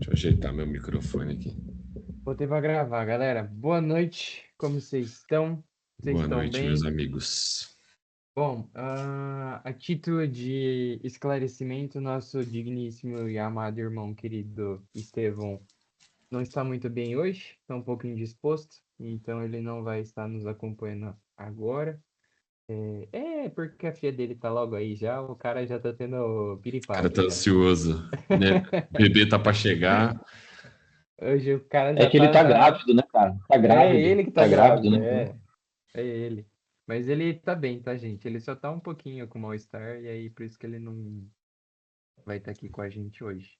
Deixa eu ajeitar meu microfone aqui. Botei para gravar, galera. Boa noite, como vocês estão? Vocês Boa estão noite, meus bem? amigos. Bom, a título de esclarecimento, nosso digníssimo e amado irmão querido Estevão não está muito bem hoje, está um pouco indisposto, então ele não vai estar nos acompanhando agora. Porque a filha dele tá logo aí já, o cara já tá tendo O cara piripaque tá já. ansioso, né? O bebê tá pra chegar. Hoje o cara É já que ele tá tá. grávido, né, cara? Tá É grávido. ele que tá Tá grávido, grávido, né? Então, é ele. Mas ele tá bem, tá, gente? Ele só tá um pouquinho com mal-estar, e aí por isso que ele não vai estar aqui com a gente hoje.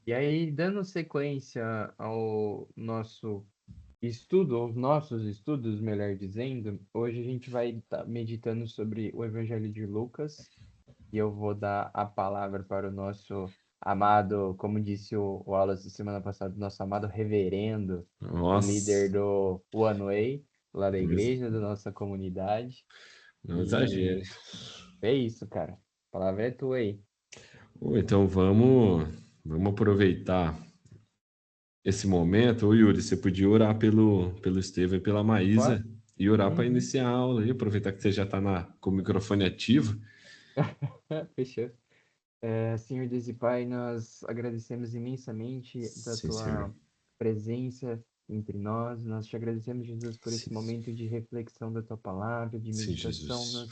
E aí, dando sequência ao nosso estudo, aos nossos estudos, melhor dizendo, hoje a gente vai estar meditando sobre o Evangelho de Lucas, e eu vou dar a palavra para o nosso amado, como disse o Wallace semana passada, nosso amado reverendo e líder Nossa, do One Way, lá da não igreja, da nossa comunidade. não E exagere. é isso, cara. A palavra é tua aí. Então vamos aproveitar esse momento. Ô Yuri, você podia orar pelo Estevão e pela Claro. Maísa e orar para Uhum. iniciar a aula e aproveitar que você já está com o microfone ativo. Fechou. Senhor Deus e Pai, nós agradecemos imensamente da Sim, senhor. tua presença entre nós. Nós te agradecemos, Jesus, por esse Sim, momento de reflexão da tua palavra, de sim, meditação Jesus.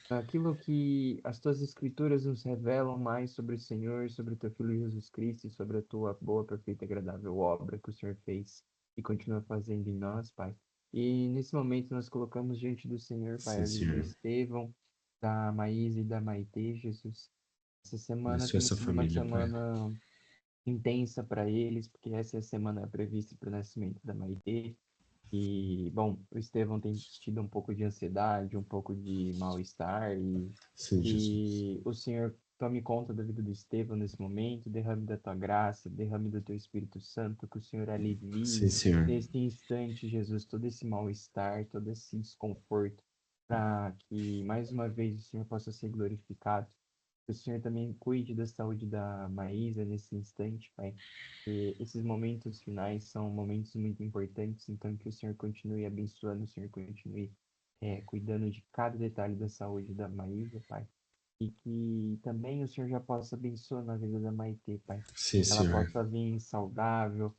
naquilo que as tuas escrituras nos revelam mais sobre o Senhor, sobre o teu Filho Jesus Cristo e sobre a tua boa, perfeita e agradável obra que o Senhor fez e continua fazendo em nós, Pai. E nesse momento nós colocamos diante do Senhor, Pai, Sim, a vida do senhor. Estevão, da Maísa e da Maitê, Jesus. Essa semana Abençoe tem essa sido uma família, Pai. semana intensa para eles, porque essa é a semana prevista para o nascimento da Maitê. E, bom, o Estevão tem tido um pouco de ansiedade, um pouco de mal-estar, e Sim, Jesus. que o Senhor tome conta da vida do Estevão nesse momento, derrame da tua graça, derrame do teu Espírito Santo, que o Senhor Sim, alivie senhor. neste instante, Jesus, todo esse mal-estar, todo esse desconforto, para que mais uma vez o Senhor possa ser glorificado. Que o Senhor também cuide da saúde da Maísa nesse instante, Pai. E esses momentos finais são momentos muito importantes, então que o Senhor continue abençoando, o Senhor continue cuidando de cada detalhe da saúde da Maísa, Pai. E que também o Senhor já possa abençoar na vida da Maitê, Pai. Sim, Ela senhor. possa vir saudável,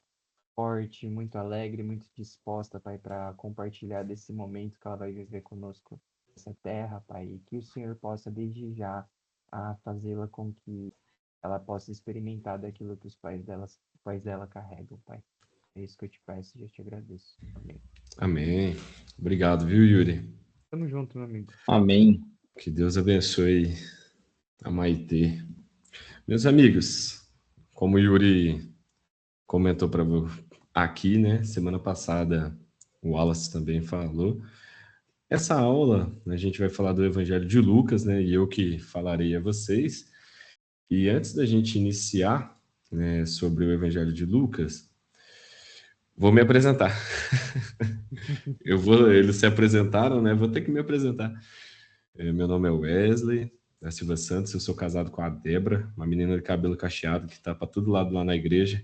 forte, muito alegre, muito disposta, Pai, para compartilhar desse momento que ela vai viver conosco nessa terra, Pai. E que o Senhor possa, desde já, a fazê-la com que ela possa experimentar daquilo que os pais dela carregam, Pai. É isso que eu te peço e já te agradeço. Amém. Amém. Obrigado, viu, Yuri? Tamo junto, meu amigo. amém. Que Deus abençoe a Maitê. Meus amigos, como o Yuri comentou para aqui, né? Semana passada o Wallace também falou. Essa aula a gente vai falar do Evangelho de Lucas, né? E eu que falarei a vocês. E antes da gente iniciar, né, sobre o Evangelho de Lucas, vou me apresentar. Eles se apresentaram, né? Vou ter que me apresentar. Meu nome é Wesley da Silva Santos, eu sou casado com a Débora, uma menina de cabelo cacheado que está para todo lado lá na igreja.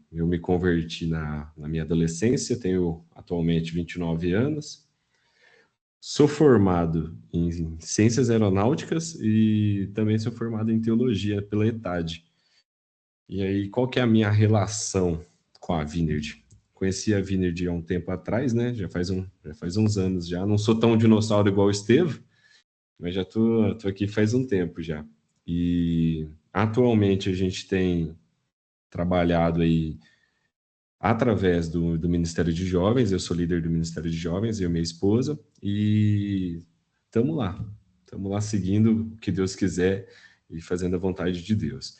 Eu me converti na minha adolescência, tenho atualmente 29 anos. Sou formado em Ciências Aeronáuticas e também sou formado em Teologia pela ETAD. E aí, qual que é a minha relação com a Vineyard? Conheci a Vineyard há um tempo atrás, né? Já faz uns anos já. Não sou tão dinossauro igual o Estevam, mas já tô aqui faz um tempo já. E atualmente a gente tem trabalhado aí através do Ministério de Jovens. Eu sou líder do Ministério de Jovens, eu e minha esposa, e estamos lá seguindo o que Deus quiser e fazendo a vontade de Deus.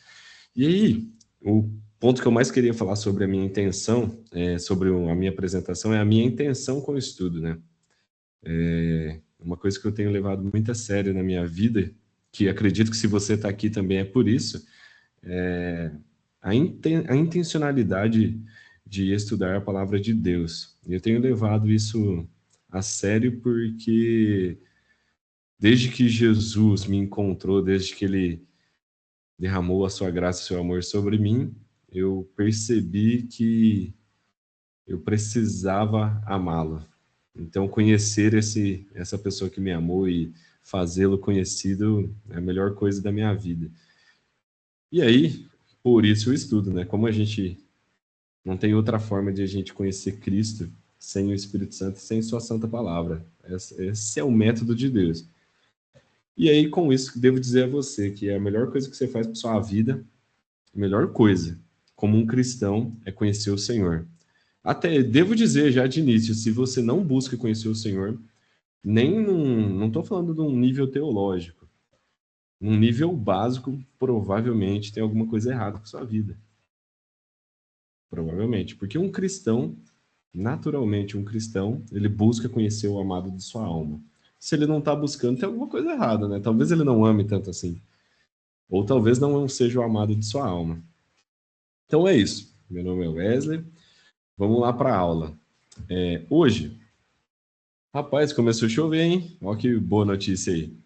E aí, o ponto que eu mais queria falar sobre a minha intenção, sobre a minha apresentação, é a minha intenção com o estudo, né? Uma coisa que eu tenho levado muito a sério na minha vida, que acredito que se você está aqui também é por isso, é a intencionalidade de estudar a palavra de Deus. Eu tenho levado isso a sério porque desde que Jesus me encontrou, derramou a sua graça e seu amor sobre mim, eu percebi que eu precisava amá-lo. Então, conhecer essa pessoa que me amou e fazê-lo conhecido é a melhor coisa da minha vida. E aí, por isso o estudo, né? Como a gente não tem outra forma de a gente conhecer Cristo sem o Espírito Santo, sem sua santa palavra. Esse é o método de Deus. E aí, com isso, devo dizer a você que a melhor coisa que você faz para sua vida, a melhor coisa, como um cristão, é conhecer o Senhor. Até devo dizer já de início, se você não busca conhecer o Senhor, não estou falando de um nível teológico, num nível básico, provavelmente tem alguma coisa errada com a sua vida. Provavelmente, porque um cristão, naturalmente um cristão, ele busca conhecer o amado de sua alma. Se ele não está buscando, tem alguma coisa errada, né? Talvez ele não ame tanto assim. Ou talvez não seja o amado de sua alma. Então é isso. Meu nome é Wesley. Vamos lá para a aula. Hoje, rapaz, começou a chover, hein? Olha que boa notícia aí.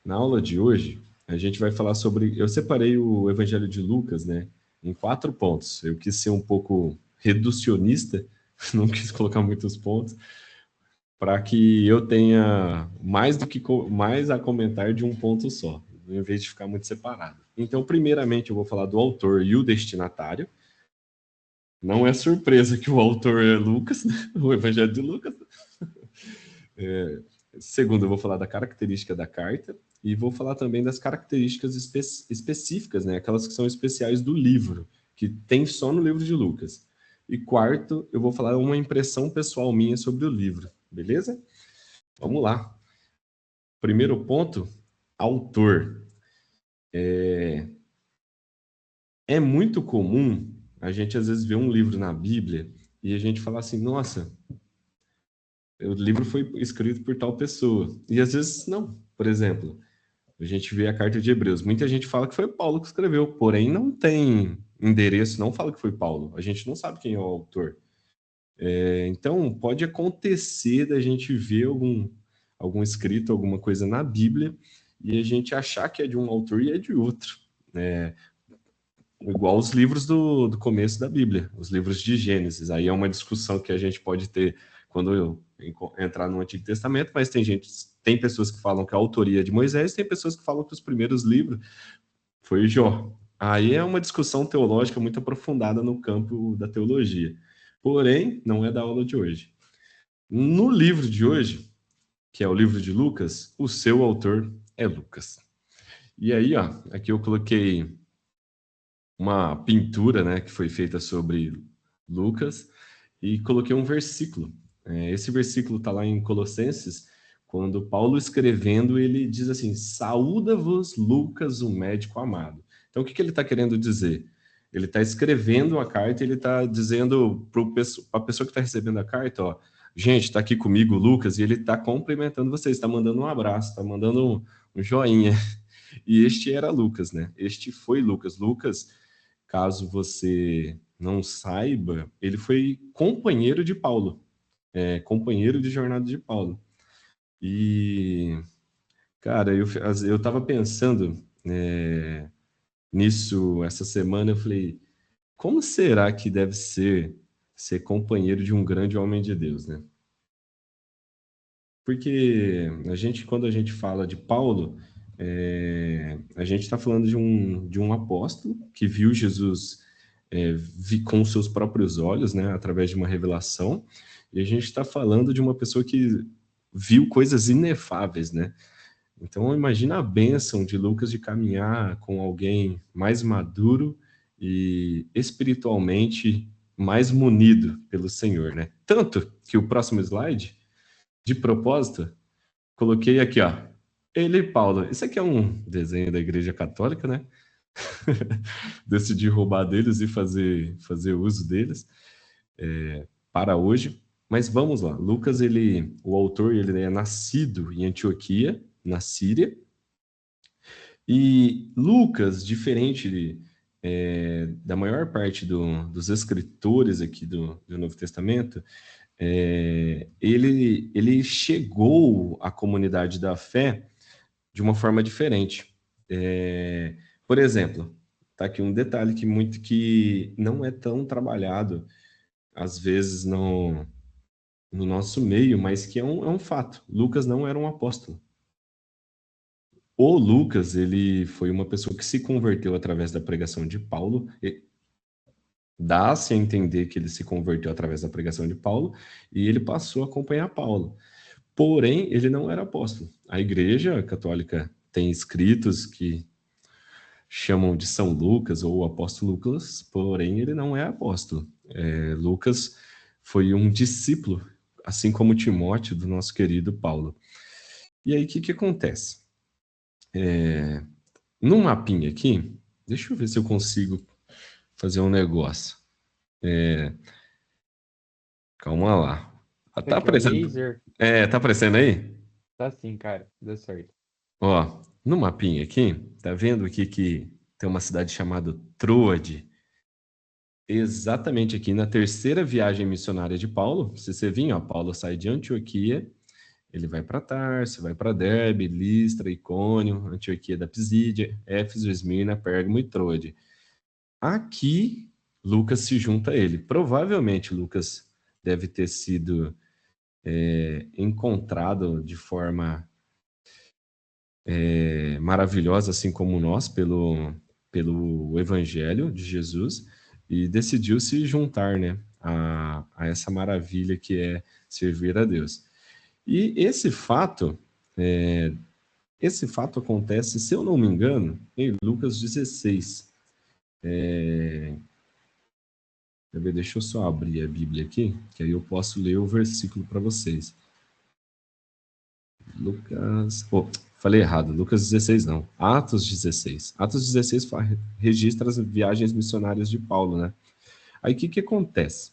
Na aula de hoje, a gente vai falar sobre. Eu separei o Evangelho de Lucas, né, em 4 pontos. Eu quis ser um pouco reducionista, não quis colocar muitos pontos, para que eu tenha mais a comentar de um ponto só, em vez de ficar muito separado. Então, primeiramente, eu vou falar do autor e o destinatário. Não é surpresa que o autor é Lucas, né? O Evangelho de Lucas. Segundo, eu vou falar da característica da carta e vou falar também das características específicas, né? Aquelas que são especiais do livro, que tem só no livro de Lucas. E quarto, eu vou falar uma impressão pessoal minha sobre o livro, beleza? Vamos lá. Primeiro ponto, autor. É muito comum a gente às vezes ver um livro na Bíblia e a gente falar assim, nossa, o livro foi escrito por tal pessoa. E às vezes não. Por exemplo, a gente vê a carta de Hebreus. Muita gente fala que foi Paulo que escreveu, porém não tem endereço, não fala que foi Paulo. A gente não sabe quem é o autor. Então, pode acontecer da gente ver algum escrito, alguma coisa na Bíblia, e a gente achar que é de um autor e é de outro. Igual os livros do começo da Bíblia, os livros de Gênesis. Aí é uma discussão que a gente pode ter quando eu entrar no Antigo Testamento, mas tem pessoas que falam que a autoria é de Moisés, tem pessoas que falam que os primeiros livros foi Jó. Aí é uma discussão teológica muito aprofundada no campo da teologia. Porém, não é da aula de hoje. No livro de hoje, que é o livro de Lucas, o seu autor é Lucas. E aí, ó, aqui eu coloquei uma pintura, né, que foi feita sobre Lucas e coloquei um versículo. Esse versículo está lá em Colossenses, quando Paulo escrevendo, ele diz assim, saúda-vos Lucas, o médico amado. Então, o que ele está querendo dizer? Ele está escrevendo a carta e ele está dizendo para a pessoa que está recebendo a carta, ó, gente, está aqui comigo o Lucas, e ele está cumprimentando vocês, está mandando um abraço, está mandando um joinha. E este era Lucas, né? Este foi Lucas. Lucas, caso você não saiba, ele foi companheiro de Paulo, companheiro de jornada de Paulo. E, cara, eu tava pensando nisso essa semana, eu falei, como será que deve ser companheiro de um grande homem de Deus, né? Porque quando a gente fala de Paulo, a gente está falando de um apóstolo que viu Jesus com seus próprios olhos, né, através de uma revelação, e a gente está falando de uma pessoa que viu coisas inefáveis, né? Então, imagina a bênção de Lucas de caminhar com alguém mais maduro e espiritualmente mais munido pelo Senhor, né? Tanto que o próximo slide, de propósito, coloquei aqui, ó, ele e Paulo. Isso aqui é um desenho da Igreja Católica, né? Decidi roubar deles e fazer uso deles para hoje. Mas vamos lá. Lucas, o autor, ele é nascido em Antioquia, na Síria. E Lucas, diferente da maior parte dos escritores aqui do Novo Testamento, ele chegou à comunidade da fé de uma forma diferente. Por exemplo, tá aqui um detalhe que não é tão trabalhado, às vezes, no nosso meio, mas que é um fato. Lucas não era um apóstolo. O Lucas, ele foi uma pessoa que se converteu através da pregação de Paulo. Dá-se a entender que ele se converteu através da pregação de Paulo e ele passou a acompanhar Paulo. Porém, ele não era apóstolo. A Igreja Católica tem escritos que chamam de São Lucas ou apóstolo Lucas, porém ele não é apóstolo. Lucas foi um discípulo, assim como Timóteo, do nosso querido Paulo. E aí, o que acontece? No mapinha aqui, deixa eu ver se eu consigo fazer um negócio. Calma lá. Tá Aqui é o aparecendo? laser. Tá aparecendo aí? Tá sim, cara. Deu certo. Ó, no mapinha aqui, tá vendo aqui que tem uma cidade chamada Troade? Exatamente aqui na terceira viagem missionária de Paulo. Se você vir, ó, Paulo sai de Antioquia, ele vai para Tarso, vai para Derbe, Listra, Icônio, Antioquia da Pisídia, Éfeso, Esmirna, Pérgamo e Troade. Aqui, Lucas se junta a ele. Provavelmente, Lucas deve ter sido encontrado de forma maravilhosa, assim como nós, pelo Evangelho de Jesus, e decidiu se juntar, né, a essa maravilha que é servir a Deus. E esse fato acontece, se eu não me engano, em Lucas 16. Deixa eu só abrir a Bíblia aqui, que aí eu posso ler o versículo para vocês. Lucas. Falei errado, Lucas 16 não. Atos 16. Atos 16 registra as viagens missionárias de Paulo, né? Aí o que acontece?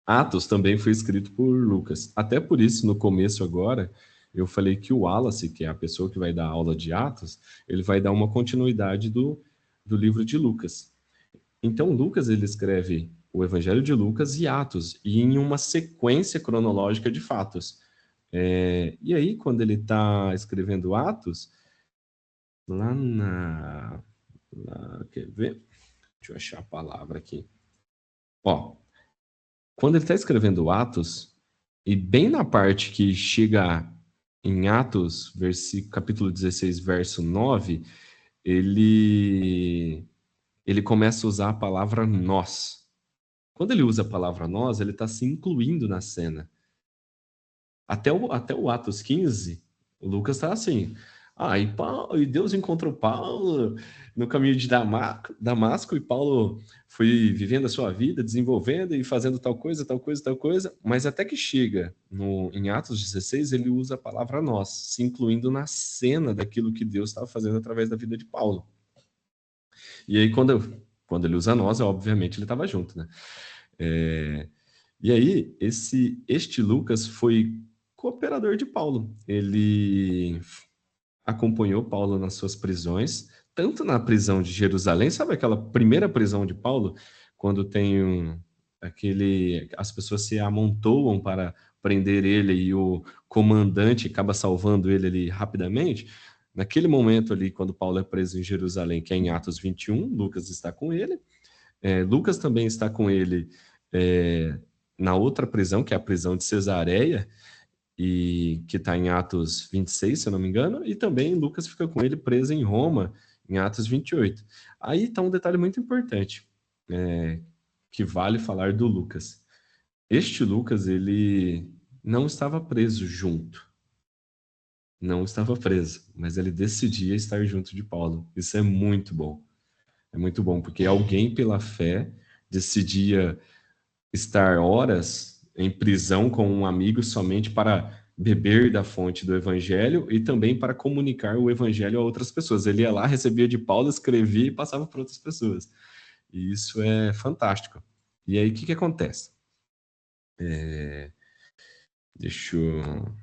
Atos também foi escrito por Lucas. Até por isso, no começo agora, eu falei que o Wallace, que é a pessoa que vai dar aula de Atos, ele vai dar uma continuidade do livro de Lucas. Então, Lucas, ele escreve o Evangelho de Lucas e Atos, e em uma sequência cronológica de fatos. E aí, quando ele está escrevendo Atos, lá na. Quer ver? Deixa eu achar a palavra aqui. Ó, quando ele está escrevendo Atos, e bem na parte que chega em Atos, capítulo 16, verso 9, ele começa a usar a palavra nós. Quando ele usa a palavra nós, ele está se incluindo na cena. Até o Atos 15, o Lucas está assim. E Deus encontrou Paulo no caminho de Damasco, e Paulo foi vivendo a sua vida, desenvolvendo e fazendo tal coisa, tal coisa, tal coisa. Mas até que chega em Atos 16, ele usa a palavra nós, se incluindo na cena daquilo que Deus estava fazendo através da vida de Paulo. E aí, quando ele usa nós, obviamente ele estava junto, né? E aí, este Lucas foi cooperador de Paulo. Ele acompanhou Paulo nas suas prisões, tanto na prisão de Jerusalém, sabe aquela primeira prisão de Paulo, quando tem as pessoas se amontoam para prender ele e o comandante acaba salvando ele ali rapidamente. Naquele momento ali, quando Paulo é preso em Jerusalém, que é em Atos 21, Lucas está com ele. Lucas também está com ele na outra prisão, que é a prisão de Cesareia, e que está em Atos 26, se eu não me engano, e também Lucas fica com ele preso em Roma, em Atos 28. Aí está um detalhe muito importante, que vale falar do Lucas. Este Lucas, ele não estava preso junto. Não estava preso, mas ele decidia estar junto de Paulo. Isso é muito bom. É muito bom, porque alguém pela fé decidia estar horas em prisão com um amigo somente para beber da fonte do evangelho e também para comunicar o evangelho a outras pessoas. Ele ia lá, recebia de Paulo, escrevia e passava para outras pessoas. E isso é fantástico. E aí, o que acontece? Deixa eu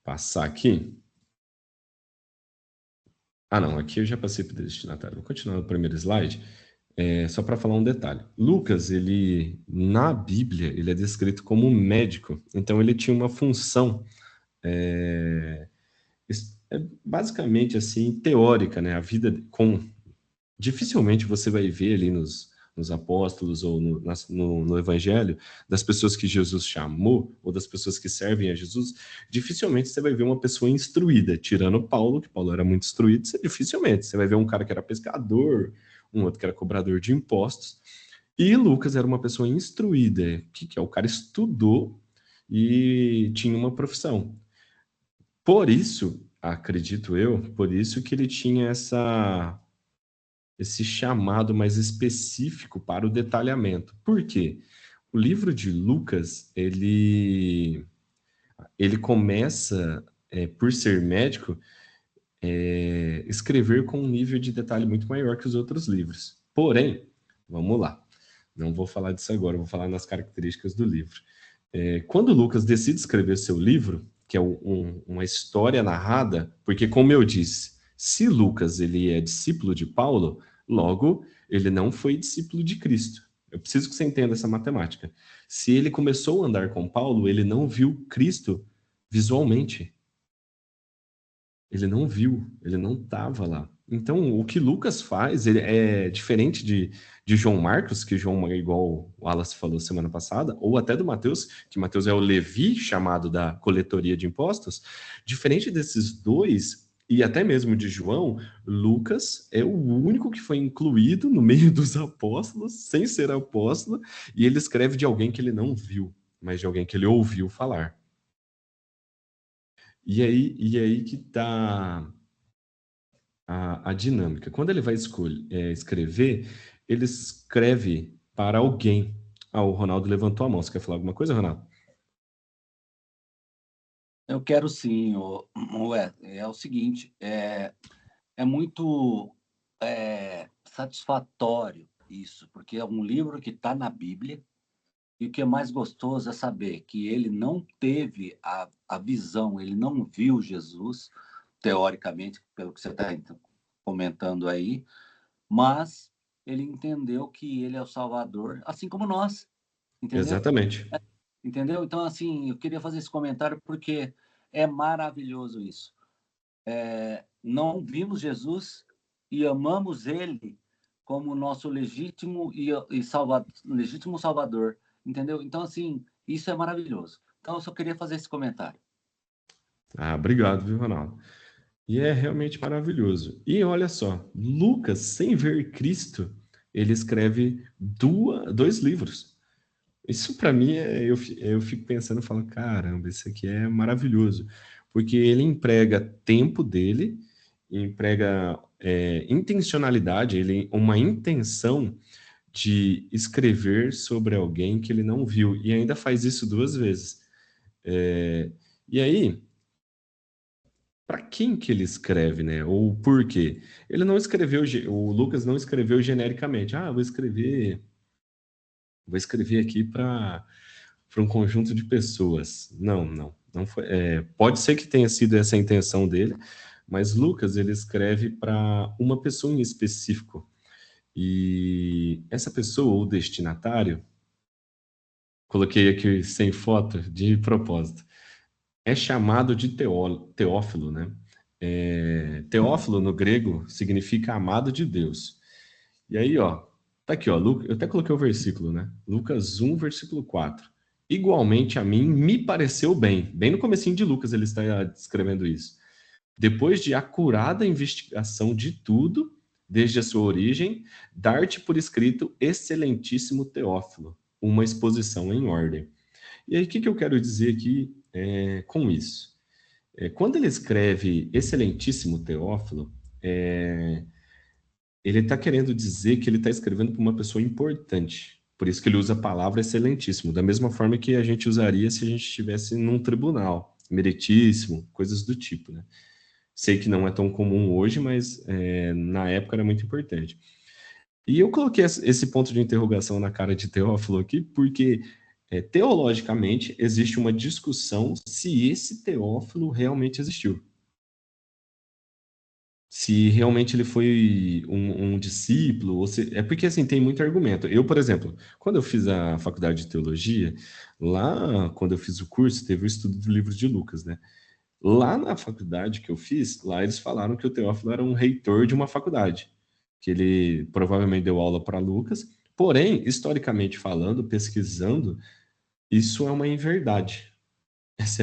passar aqui. Não, aqui eu já passei para o destinatário. Vou continuar no primeiro slide. Só para falar um detalhe. Lucas, ele na Bíblia, ele é descrito como um médico. Então, ele tinha uma função é basicamente assim, teórica, né? A vida com dificilmente você vai ver ali nos apóstolos ou no Evangelho, das pessoas que Jesus chamou, ou das pessoas que servem a Jesus, dificilmente você vai ver uma pessoa instruída, tirando Paulo, que Paulo era muito instruído, dificilmente. Você vai ver um cara que era pescador, um outro que era cobrador de impostos, e Lucas era uma pessoa instruída, que é o cara estudou e tinha uma profissão. Por isso, acredito eu, por isso que ele tinha esse chamado mais específico para o detalhamento. Por quê? O livro de Lucas, ele começa, por ser médico, escrever com um nível de detalhe muito maior que os outros livros. Porém, vamos lá, não vou falar disso agora, vou falar nas características do livro. Quando Lucas decide escrever seu livro, que é uma história narrada, porque, como eu disse, se Lucas ele é discípulo de Paulo, logo ele não foi discípulo de Cristo. Eu preciso que você entenda essa matemática. Se ele começou a andar com Paulo, ele não viu Cristo visualmente. Ele não viu, ele não estava lá. Então, o que Lucas faz, ele é diferente de João Marcos, que João é igual o Wallace falou semana passada, ou até do Mateus, que Mateus é o Levi, chamado da coletoria de impostos. Diferente desses dois, e até mesmo de João, Lucas é o único que foi incluído no meio dos apóstolos, sem ser apóstolo, e ele escreve de alguém que ele não viu, mas de alguém que ele ouviu falar. E aí que está a dinâmica. Quando ele vai escrever, ele escreve para alguém. Ah, o Ronaldo levantou a mão. Você quer falar alguma coisa, Ronaldo? Eu quero sim, é o seguinte, é muito satisfatório isso, porque é um livro que está na Bíblia, e o que é mais gostoso é saber que ele não teve a visão, ele não viu Jesus, teoricamente, pelo que você está comentando aí, mas ele entendeu que ele é o Salvador, assim como nós, entendeu? Exatamente. Entendeu? Então, assim, eu queria fazer esse comentário porque é maravilhoso isso. Não vimos Jesus e amamos ele como nosso legítimo legítimo Salvador, entendeu? Então, assim, isso é maravilhoso. Então, eu só queria fazer esse comentário. Ah, obrigado, viu, Ronaldo? E é realmente maravilhoso. E olha só, Lucas, sem ver Cristo, ele escreve dois livros. Isso para mim, eu fico pensando e falo, caramba, isso aqui é maravilhoso. Porque ele emprega tempo dele, emprega intencionalidade, uma intenção de escrever sobre alguém que ele não viu, e ainda faz isso duas vezes. E aí, para quem que ele escreve, né? Ou por quê? Ele não escreveu, o Lucas não escreveu genericamente, vou escrever aqui para um conjunto de pessoas. Não, não, não foi. Pode ser que tenha sido essa a intenção dele, mas Lucas ele escreve para uma pessoa em específico. E essa pessoa, o destinatário, coloquei aqui sem foto de propósito, é chamado de Teófilo, né? Teófilo no grego significa amado de Deus. E aí, ó, tá aqui, ó, eu até coloquei o versículo, né? Lucas 1, versículo 4. Igualmente a mim me pareceu bem no comecinho de Lucas ele está descrevendo isso. Depois de acurada investigação de tudo, desde a sua origem, dar-te por escrito, excelentíssimo Teófilo, uma exposição em ordem. E aí, o que eu quero dizer aqui com isso? Quando ele escreve excelentíssimo Teófilo, ele está querendo dizer que ele está escrevendo para uma pessoa importante. Por isso que ele usa a palavra excelentíssimo, da mesma forma que a gente usaria se a gente estivesse num tribunal, meritíssimo, coisas do tipo, né? Sei que não é tão comum hoje, mas na época era muito importante. E eu coloquei esse ponto de interrogação na cara de Teófilo aqui, porque teologicamente existe uma discussão se esse Teófilo realmente existiu. Se realmente ele foi um discípulo, é porque assim tem muito argumento. Eu, por exemplo, quando eu fiz a faculdade de teologia, lá quando eu fiz o curso, teve o estudo do livro de Lucas, né? Lá na faculdade que eu fiz, lá eles falaram que o Teófilo era um reitor de uma faculdade, que ele provavelmente deu aula para Lucas, porém, historicamente falando, pesquisando, isso é uma inverdade. Essa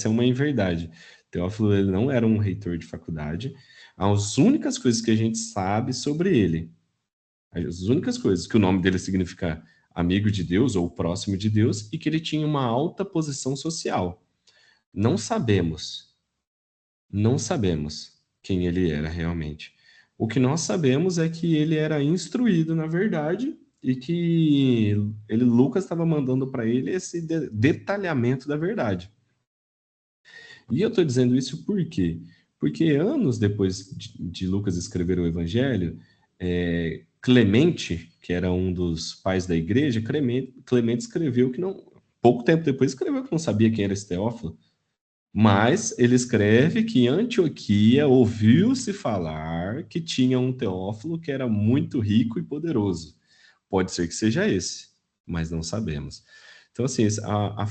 é uma inverdade. Teófilo ele não era um reitor de faculdade. As únicas coisas que a gente sabe sobre ele, as únicas coisas, que o nome dele significa amigo de Deus ou próximo de Deus e que ele tinha uma alta posição social. Não sabemos, não sabemos quem ele era realmente. O que nós sabemos é que ele era instruído, na verdade, e que Lucas estava mandando para ele esse detalhamento da verdade. E eu estou dizendo isso por quê? Porque anos depois de Lucas escrever o Evangelho, Clemente, que era um dos pais da igreja, Clemente escreveu que não. Pouco tempo depois escreveu que não sabia quem era esse Teófilo, mas ele escreve que em Antioquia ouviu-se falar que tinha um Teófilo que era muito rico e poderoso. Pode ser que seja esse, mas não sabemos. Então, assim, a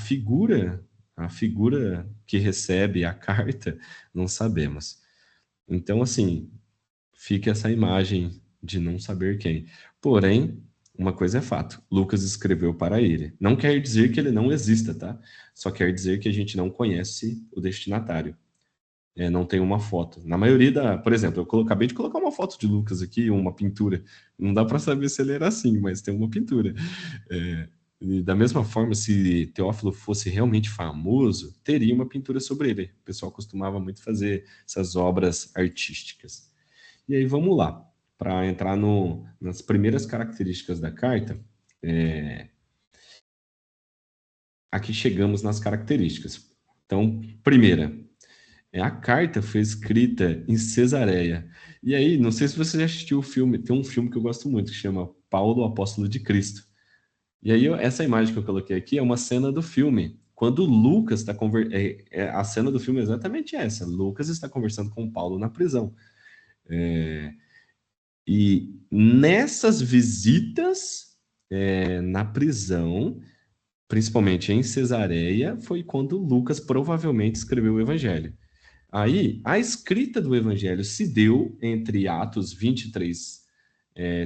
figura que recebe a carta, não sabemos. Então, assim, fica essa imagem de não saber quem. Porém, uma coisa é fato: Lucas escreveu para ele. Não quer dizer que ele não exista, tá? Só quer dizer que a gente não conhece o destinatário. Não tem uma foto. Na maioria por exemplo, acabei de colocar uma foto de Lucas aqui, uma pintura. Não dá para saber se ele era assim, mas tem uma pintura. E da mesma forma, se Teófilo fosse realmente famoso, teria uma pintura sobre ele. O pessoal costumava muito fazer essas obras artísticas. E aí vamos lá, para entrar nas primeiras características da carta. Aqui chegamos nas características. Então, primeira, a carta foi escrita em Cesareia. E aí, não sei se você já assistiu o filme, tem um filme que eu gosto muito, que chama Paulo, Apóstolo de Cristo. E aí, essa imagem que eu coloquei aqui é uma cena do filme. Quando Lucas está conversando. A cena do filme é exatamente essa. Lucas está conversando com Paulo na prisão. E nessas visitas na prisão, principalmente em Cesareia, foi quando Lucas provavelmente escreveu o Evangelho. Aí, a escrita do Evangelho se deu entre Atos 23,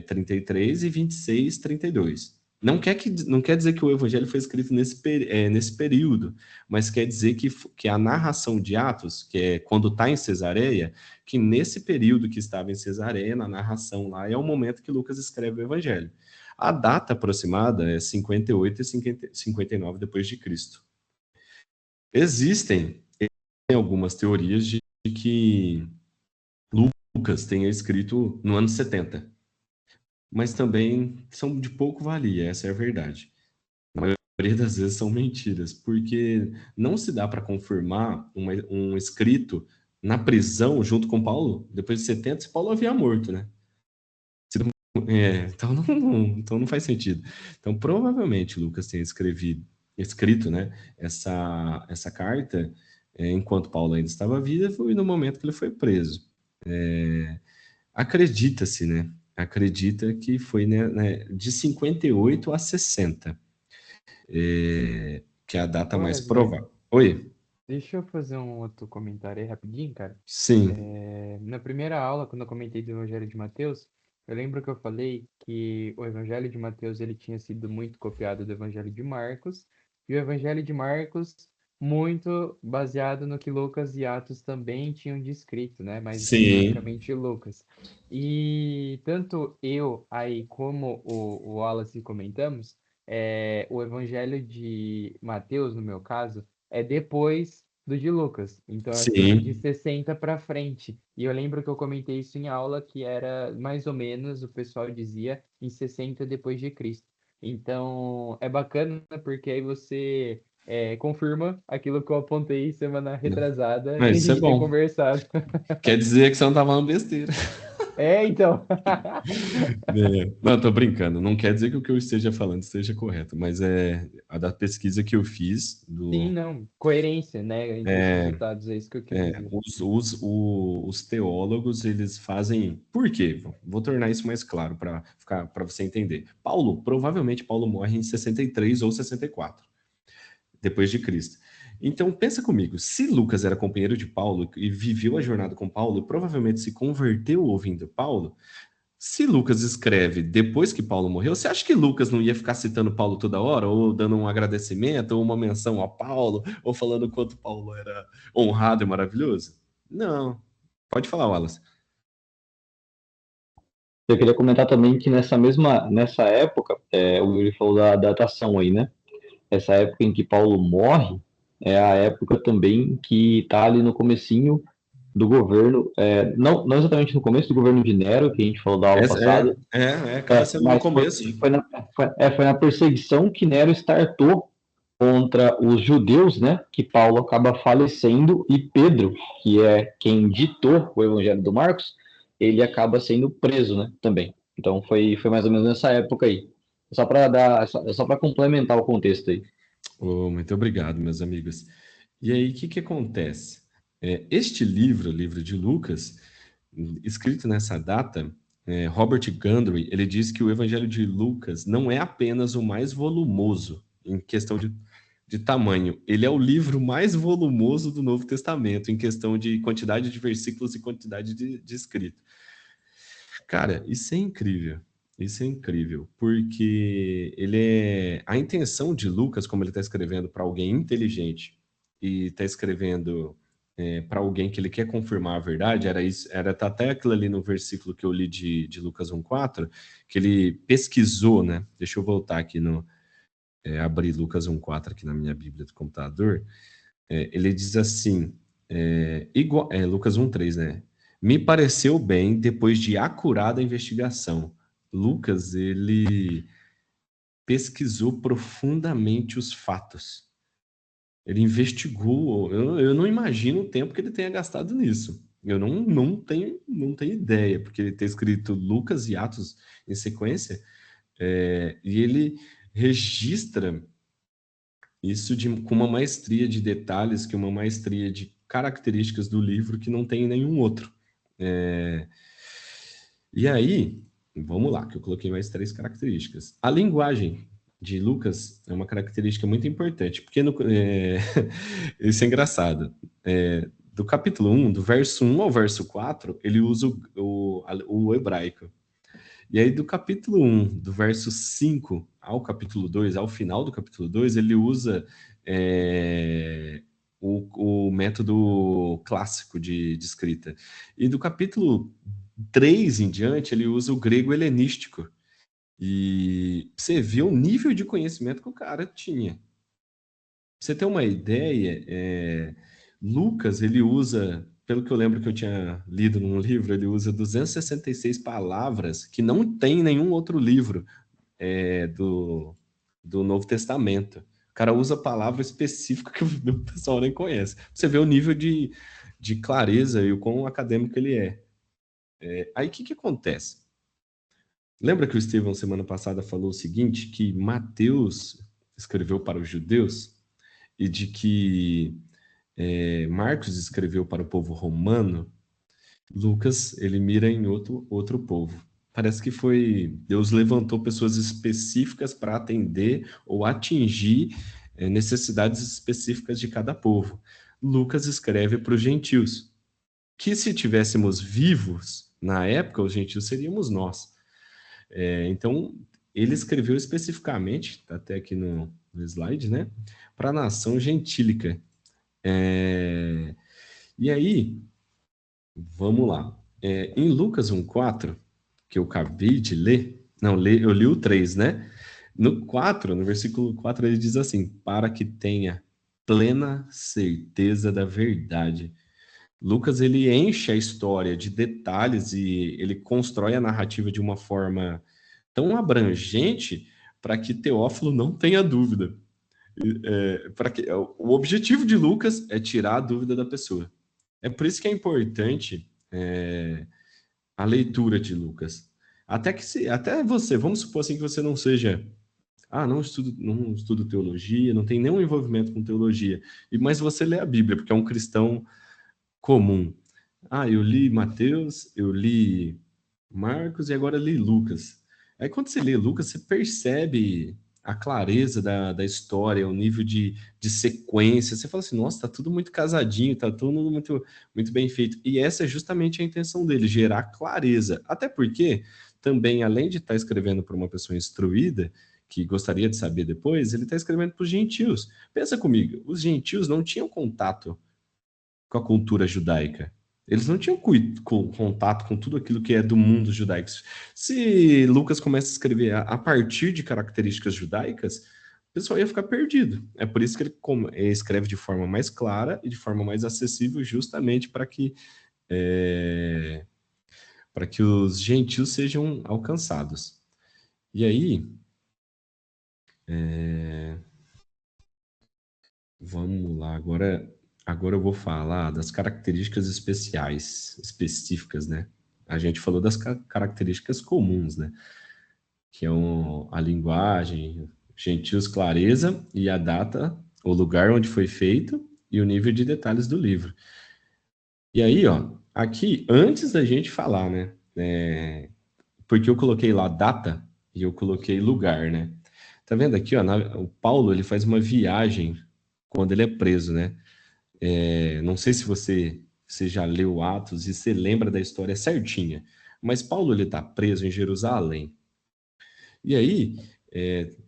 33 e 26, 32. Não quer dizer que o Evangelho foi escrito nesse período, mas quer dizer que a narração de Atos, que é quando está em Cesareia, que nesse período que estava em Cesareia, na narração lá, é o momento que Lucas escreve o Evangelho. A data aproximada é 58 e 59 depois de Cristo. Existem algumas teorias de que Lucas tenha escrito no ano 70, mas também são de pouco valia, essa é a verdade. A maioria das vezes são mentiras, porque não se dá para confirmar um escrito na prisão junto com Paulo, depois de 70, se Paulo havia morto, né? Então não faz sentido. Então, provavelmente, Lucas tenha escrito, né, essa carta enquanto Paulo ainda estava vivo e no momento que ele foi preso. Acredita-se, né? Acredita que foi de 58 a 60, que é a data Ô, mais Wesley, provável. Oi? deixa eu fazer um outro comentário aí rapidinho, cara. Sim, Na primeira aula, quando eu comentei do Evangelho de Mateus, eu lembro que eu falei que o Evangelho de Mateus ele tinha sido muito copiado do Evangelho de Marcos, e o Evangelho de Marcos muito baseado no que Lucas e Atos também tinham descrito, né? Mais sim, especificamente Lucas. E tanto eu aí como o Wallace comentamos, o Evangelho de Mateus, no meu caso, é depois do de Lucas. Então, assim, de sim. 60 para frente. E eu lembro que eu comentei isso em aula, que era mais ou menos, o pessoal dizia, em 60 depois de Cristo. Então, é bacana porque aí você confirma aquilo que eu apontei semana retrasada e a Mas isso é gente tem bom. conversado. Quer dizer que você não estava falando besteira. Então. Não, tô brincando. Não quer dizer que o que eu esteja falando esteja correto, mas é a da pesquisa que eu fiz Sim, não. Coerência, né? Entre os é, resultados, é isso que eu quis dizer. os teólogos eles fazem. Por quê? Vou tornar isso mais claro para você entender. Provavelmente Paulo morre em 63 ou 64 depois de Cristo. Então, pensa comigo, se Lucas era companheiro de Paulo e viveu a jornada com Paulo, provavelmente se converteu ouvindo Paulo, se Lucas escreve depois que Paulo morreu, você acha que Lucas não ia ficar citando Paulo toda hora, ou dando um agradecimento, ou uma menção a Paulo, ou falando o quanto Paulo era honrado e maravilhoso? Não. Pode falar, Wallace. Eu queria comentar também que nessa época, o Yuri falou da datação aí, né? Essa época em que Paulo morre é a época também que está ali no comecinho do governo, não exatamente no começo do governo de Nero, que a gente falou da aula passada, Acaba sendo no mas começo. foi na perseguição que Nero startou contra os judeus, né, que Paulo acaba falecendo, e Pedro, que é quem ditou o Evangelho do Marcos, ele acaba sendo preso, né, também. Então foi mais ou menos nessa época aí. Só para complementar o contexto aí. Oh, muito obrigado, meus amigos. E aí, o que acontece? Este livro, o livro de Lucas, escrito nessa data, Robert Gundry, ele diz que o Evangelho de Lucas não é apenas o mais volumoso em questão de tamanho, ele é o livro mais volumoso do Novo Testamento em questão de quantidade de versículos e quantidade de escrito. Cara, isso é incrível. Isso é incrível, porque a intenção de Lucas, como ele está escrevendo para alguém inteligente e está escrevendo para alguém que ele quer confirmar a verdade, era até aquilo ali no versículo que eu li de Lucas 1,4, que ele pesquisou, né? Deixa eu voltar aqui abrir Lucas 1,4 aqui na minha Bíblia do computador. Ele diz assim, Lucas 1,3, né? Me pareceu bem depois de acurada investigação. Lucas, ele pesquisou profundamente os fatos. Ele investigou. Eu não imagino o tempo que ele tenha gastado nisso. Eu não tenho ideia, porque ele tem escrito Lucas e Atos em sequência, e ele registra isso com uma maestria de detalhes, que uma maestria de características do livro que não tem nenhum outro. E aí, vamos lá, que eu coloquei mais 3 características. A linguagem de Lucas é uma característica muito importante, porque isso é engraçado. Do capítulo 1, do verso 1 ao verso 4, ele usa o hebraico. E aí, do capítulo 1, do verso 5 ao capítulo 2, ao final do capítulo 2, ele usa o método clássico de escrita. E do capítulo 3 em diante, ele usa o grego helenístico. E você vê o nível de conhecimento que o cara tinha. Pra você ter uma ideia, Lucas, ele usa, pelo que eu lembro que eu tinha lido num livro, ele usa 266 palavras que não tem em nenhum outro livro do Novo Testamento. O cara usa palavra específica que o pessoal nem conhece. Você vê o nível de clareza e o quão acadêmico ele é. Aí o que acontece? Lembra que o Estevão, semana passada, falou o seguinte, que Mateus escreveu para os judeus e de que Marcos escreveu para o povo romano? Lucas, ele mira em outro povo. Parece que Deus levantou pessoas específicas para atender ou atingir necessidades específicas de cada povo. Lucas escreve para os gentios, que se tivéssemos vivos na época, os gentios seríamos nós. Então, ele escreveu especificamente, tá até aqui no slide, né, para a nação gentílica. E aí, vamos lá. Em Lucas 1,4, que eu acabei de ler, eu li o 3, né? No 4, no versículo 4, ele diz assim, para que tenha plena certeza da verdade. Lucas, ele enche a história de detalhes e ele constrói a narrativa de uma forma tão abrangente para que Teófilo não tenha dúvida. O objetivo de Lucas é tirar a dúvida da pessoa. É por isso que é importante a leitura de Lucas. Até você, vamos supor assim que você não seja, não estudo teologia, não tem nenhum envolvimento com teologia, mas você lê a Bíblia, porque é um cristão comum. Eu li Mateus, eu li Marcos e agora li Lucas. Aí quando você lê Lucas, você percebe a clareza da história, o nível de sequência. Você fala assim, nossa, tá tudo muito casadinho, tá tudo muito, muito bem feito. E essa é justamente a intenção dele, gerar clareza. Até porque, também, além de estar escrevendo para uma pessoa instruída, que gostaria de saber depois, ele está escrevendo para os gentios. Pensa comigo, os gentios não tinham contato com a cultura judaica. Eles não tinham contato com tudo aquilo que é do mundo judaico. Se Lucas começa a escrever a partir de características judaicas, o pessoal ia ficar perdido. É por isso que ele escreve de forma mais clara e de forma mais acessível, justamente para que os gentios sejam alcançados. E aí, vamos lá, agora eu vou falar das características específicas, né? A gente falou das características comuns, né? Que é a linguagem, gentios, clareza e a data, o lugar onde foi feito e o nível de detalhes do livro. E aí, ó, aqui, antes da gente falar, né? Porque eu coloquei lá data e eu coloquei lugar, né? Tá vendo aqui, ó, o Paulo, ele faz uma viagem quando ele é preso, né? Não sei se você já leu Atos e você lembra da história certinha, mas Paulo, ele tá preso em Jerusalém. E aí,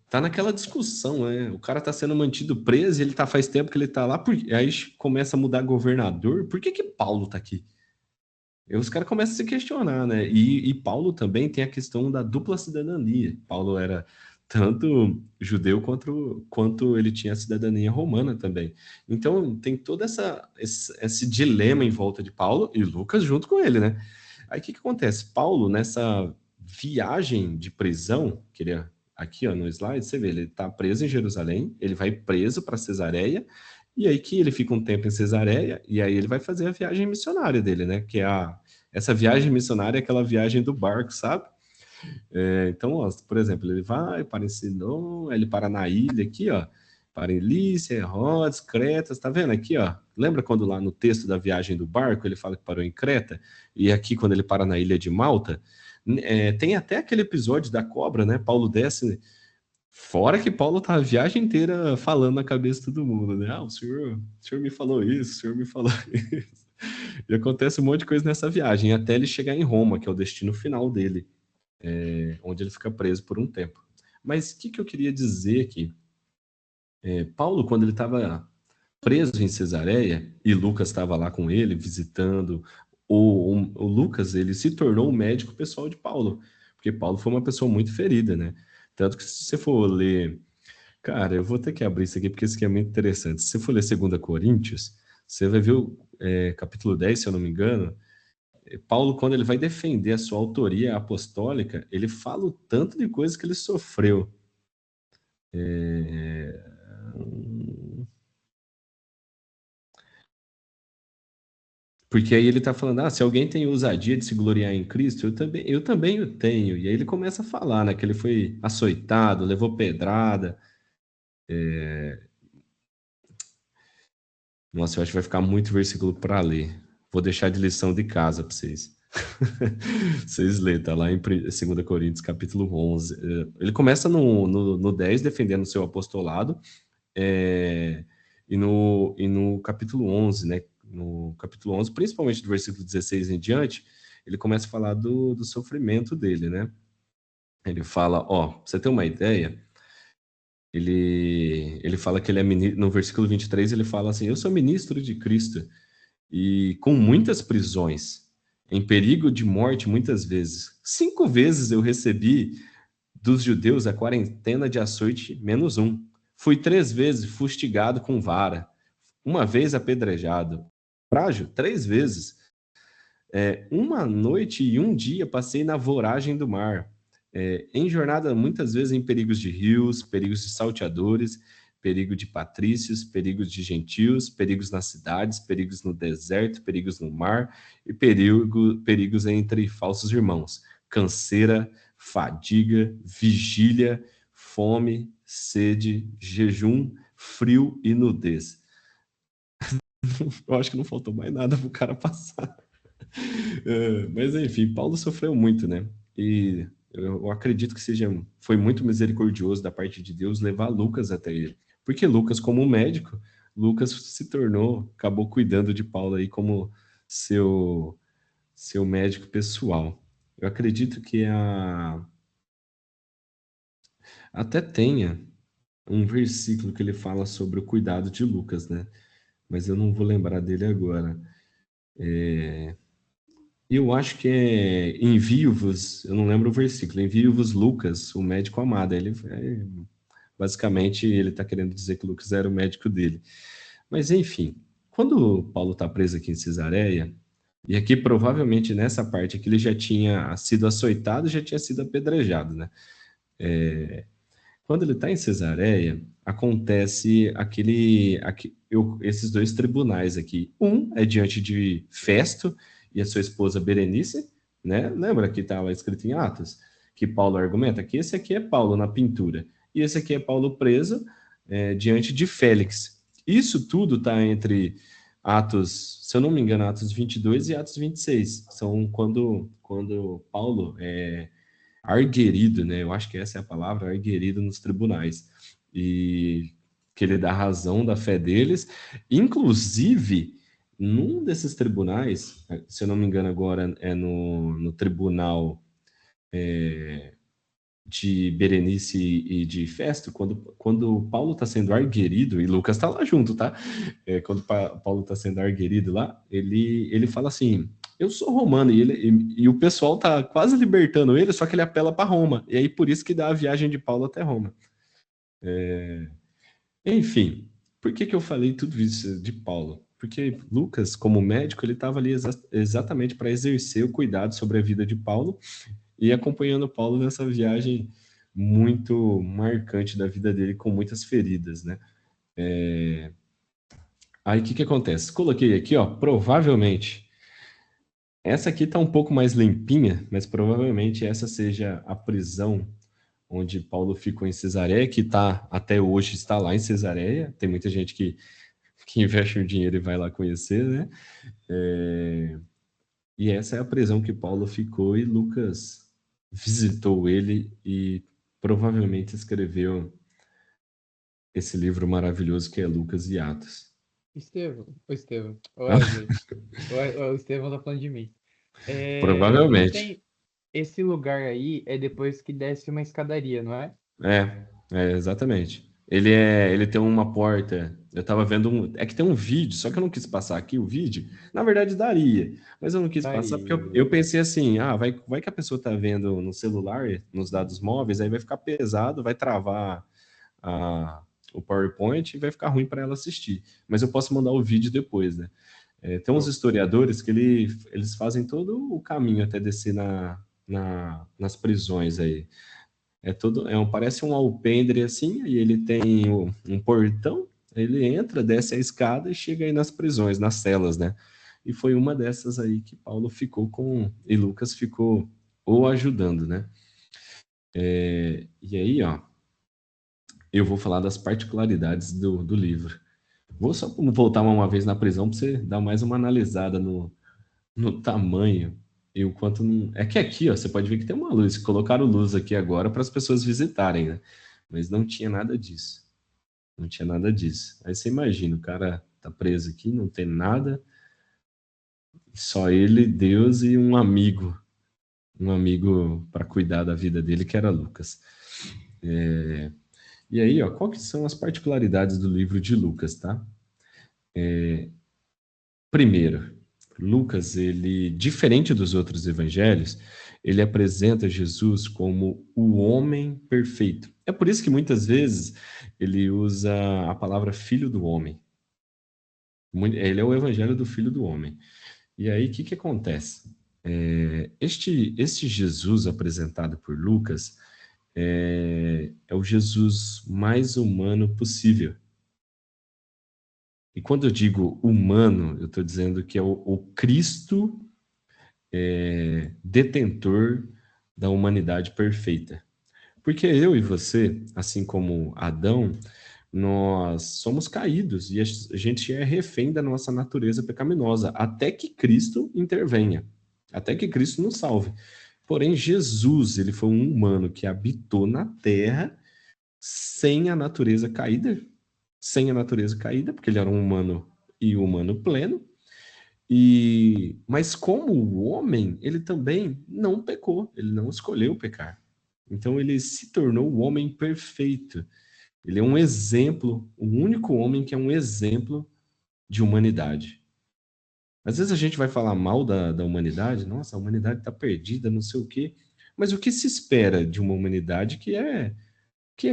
tá naquela discussão, né? O cara tá sendo mantido preso e ele tá faz tempo que ele tá lá, aí começa a mudar governador, por que que Paulo tá aqui? E os caras começam a se questionar, né? E Paulo também tem a questão da dupla cidadania. Paulo era tanto judeu quanto ele tinha a cidadania romana também. Então tem todo esse dilema em volta de Paulo e Lucas junto com ele, né? Aí o que acontece? Paulo, nessa viagem de prisão, aqui ó, no slide, você vê, ele está preso em Jerusalém, ele vai preso para Cesareia, e aí que ele fica um tempo em Cesareia, e aí ele vai fazer a viagem missionária dele, né? Que é essa viagem missionária é aquela viagem do barco, sabe? Então, ó, por exemplo, ele vai para em Sidom, ele para na ilha aqui, ó, para em Lícia, Rhodes, Cretas, tá vendo aqui, ó? Lembra quando lá no texto da viagem do barco ele fala que parou em Creta? E aqui quando ele para na ilha de Malta, tem até aquele episódio da cobra, né? Paulo desce, fora que Paulo tá a viagem inteira falando na cabeça de todo mundo, né? Ah, o senhor me falou isso, o senhor me falou isso. E acontece um monte de coisa nessa viagem, até ele chegar em Roma, que é o destino final dele, onde ele fica preso por um tempo. Mas o que eu queria dizer aqui? Paulo, quando ele estava preso em Cesareia, e Lucas estava lá com ele, visitando, o Lucas, ele se tornou o médico pessoal de Paulo, porque Paulo foi uma pessoa muito ferida, né? Tanto que se você for ler... Cara, eu vou ter que abrir isso aqui, porque isso aqui é muito interessante. Se você for ler 2 Coríntios, você vai ver o capítulo 10, se eu não me engano. Paulo, quando ele vai defender a sua autoria apostólica, ele fala o tanto de coisas que ele sofreu. Porque aí ele está falando, se alguém tem ousadia de se gloriar em Cristo, eu também o tenho. E aí ele começa a falar, né, que ele foi açoitado, levou pedrada. Nossa, eu acho que vai ficar muito versículo para ler. Vou deixar de lição de casa para vocês. Vocês lêem, tá lá em 2 Coríntios, capítulo 11. Ele começa no 10, defendendo o seu apostolado, e no capítulo 11, né? No capítulo 11, principalmente do versículo 16 em diante, ele começa a falar do sofrimento dele, né? Ele fala, pra você ter uma ideia, ele fala que ele é ministro, no versículo 23 ele fala assim, eu sou ministro de Cristo, e com muitas prisões, em perigo de morte muitas vezes. 5 vezes eu recebi dos judeus a quarentena de açoite menos 1. Fui 3 vezes fustigado com vara, 1 vez apedrejado, frágil 3 vezes. Uma noite e 1 dia passei na voragem do mar, em jornada muitas vezes em perigos de rios, perigos de salteadores, perigo de patrícios, perigos de gentios, perigos nas cidades, perigos no deserto, perigos no mar e perigos entre falsos irmãos, canseira, fadiga, vigília, fome, sede, jejum, frio e nudez. Eu acho que não faltou mais nada para o cara passar. Mas enfim, Paulo sofreu muito, né? E eu acredito que foi muito misericordioso da parte de Deus levar Lucas até ele. Porque Lucas, como médico, Lucas acabou cuidando de Paulo aí como seu médico pessoal. Eu acredito que até tenha um versículo que ele fala sobre o cuidado de Lucas, né? Mas eu não vou lembrar dele agora. Eu acho que é envio-vos, eu não lembro o versículo, envio-vos Lucas, o médico amado. Basicamente, ele está querendo dizer que Lucas era o médico dele. Mas, enfim, quando Paulo está preso aqui em Cesareia, e aqui provavelmente nessa parte aqui ele já tinha sido açoitado, já tinha sido apedrejado, né? Quando ele está em Cesareia, acontece esses dois tribunais aqui. Um é diante de Festo e a sua esposa Berenice, né? Lembra que estava escrito em Atos? Que Paulo argumenta que esse aqui é Paulo na pintura, e esse aqui é Paulo preso diante de Félix. Isso tudo está entre Atos, se eu não me engano, Atos 22 e Atos 26. São quando Paulo arguerido, né? Eu acho que essa é a palavra, arguerido nos tribunais. E que ele dá razão da fé deles. Inclusive, num desses tribunais, se eu não me engano agora, é no tribunal de Berenice e de Festo, quando Paulo está sendo arguerido, e Lucas está lá junto, tá? Quando Paulo está sendo arguerido lá, ele fala assim: eu sou romano, e o pessoal tá quase libertando ele, só que ele apela para Roma, e aí por isso que dá a viagem de Paulo até Roma. Enfim, por que eu falei tudo isso de Paulo? Porque Lucas, como médico, ele estava ali exatamente para exercer o cuidado sobre a vida de Paulo, e acompanhando Paulo nessa viagem muito marcante da vida dele, com muitas feridas, né? Aí o que acontece? Coloquei aqui, ó, provavelmente. Essa aqui tá um pouco mais limpinha, mas provavelmente essa seja a prisão onde Paulo ficou em Cesareia, que tá até hoje está lá em Cesareia. Tem muita gente que investe o dinheiro e vai lá conhecer, né? E essa é a prisão que Paulo ficou, e Lucas visitou ele e provavelmente escreveu esse livro maravilhoso que é Lucas e Atos. Estevão, o Wesley, o Estevão tá falando de mim. Não Provavelmente. tem esse lugar aí, é depois que desce uma escadaria, não é? Exatamente. Ele tem uma porta. Eu tava vendo é que tem um vídeo, só que eu não quis passar aqui o vídeo. Na verdade, daria, mas eu não quis passar porque Daria. eu pensei assim: vai que a pessoa tá vendo no celular, nos dados móveis, aí vai ficar pesado, vai travar o PowerPoint e vai ficar ruim para ela assistir. Mas eu posso mandar o vídeo depois, né? Tem uns historiadores que eles fazem todo o caminho até descer nas prisões aí. Parece um alpendre assim, e ele tem um portão, ele entra, desce a escada e chega aí nas prisões, nas celas, né? E foi uma dessas aí que Paulo ficou e Lucas ficou o ajudando, né? E aí, ó, eu vou falar das particularidades do livro. Vou só voltar uma vez na prisão para você dar mais uma analisada no tamanho e o quanto não. É que aqui, ó, você pode ver que tem uma luz. Colocaram luz aqui agora para as pessoas visitarem, né? Mas não tinha nada disso. Não tinha nada disso. Aí você imagina, o cara tá preso aqui, não tem nada, só ele, Deus e um amigo para cuidar da vida dele, que era Lucas. E aí, ó, quais são as particularidades do livro de Lucas, tá? Primeiro, Lucas, ele, diferente dos outros evangelhos, ele apresenta Jesus como o homem perfeito. É por isso que muitas vezes ele usa a palavra filho do homem. Ele é o evangelho do filho do homem. E aí, o que acontece? Este Jesus apresentado por Lucas é o Jesus mais humano possível. E quando eu digo humano, eu estou dizendo que é o Cristo detentor da humanidade perfeita. Porque eu e você, assim como Adão, nós somos caídos e a gente é refém da nossa natureza pecaminosa, até que Cristo intervenha, até que Cristo nos salve. Porém, Jesus, ele foi um humano que habitou na Terra sem a natureza caída, porque ele era um humano e humano pleno. Mas como o homem, ele também não pecou, ele não escolheu pecar. Então ele se tornou o homem perfeito. Ele é um exemplo, o único homem que é um exemplo de humanidade. Às vezes a gente vai falar mal da humanidade, nossa, a humanidade está perdida, não sei o quê. Mas o que se espera de uma humanidade que é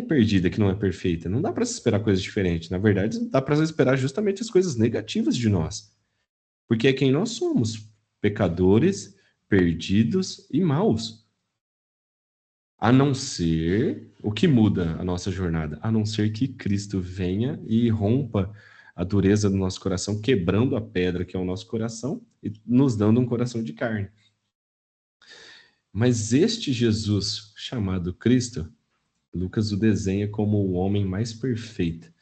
perdida, que não é perfeita? Não dá para se esperar coisas diferentes. Na verdade, dá para esperar justamente as coisas negativas de nós. Porque é quem nós somos, pecadores, perdidos e maus. A não ser, o que muda a nossa jornada? A não ser que Cristo venha e rompa a dureza do nosso coração, quebrando a pedra que é o nosso coração e nos dando um coração de carne. Mas este Jesus chamado Cristo, Lucas o desenha como o homem mais perfeito.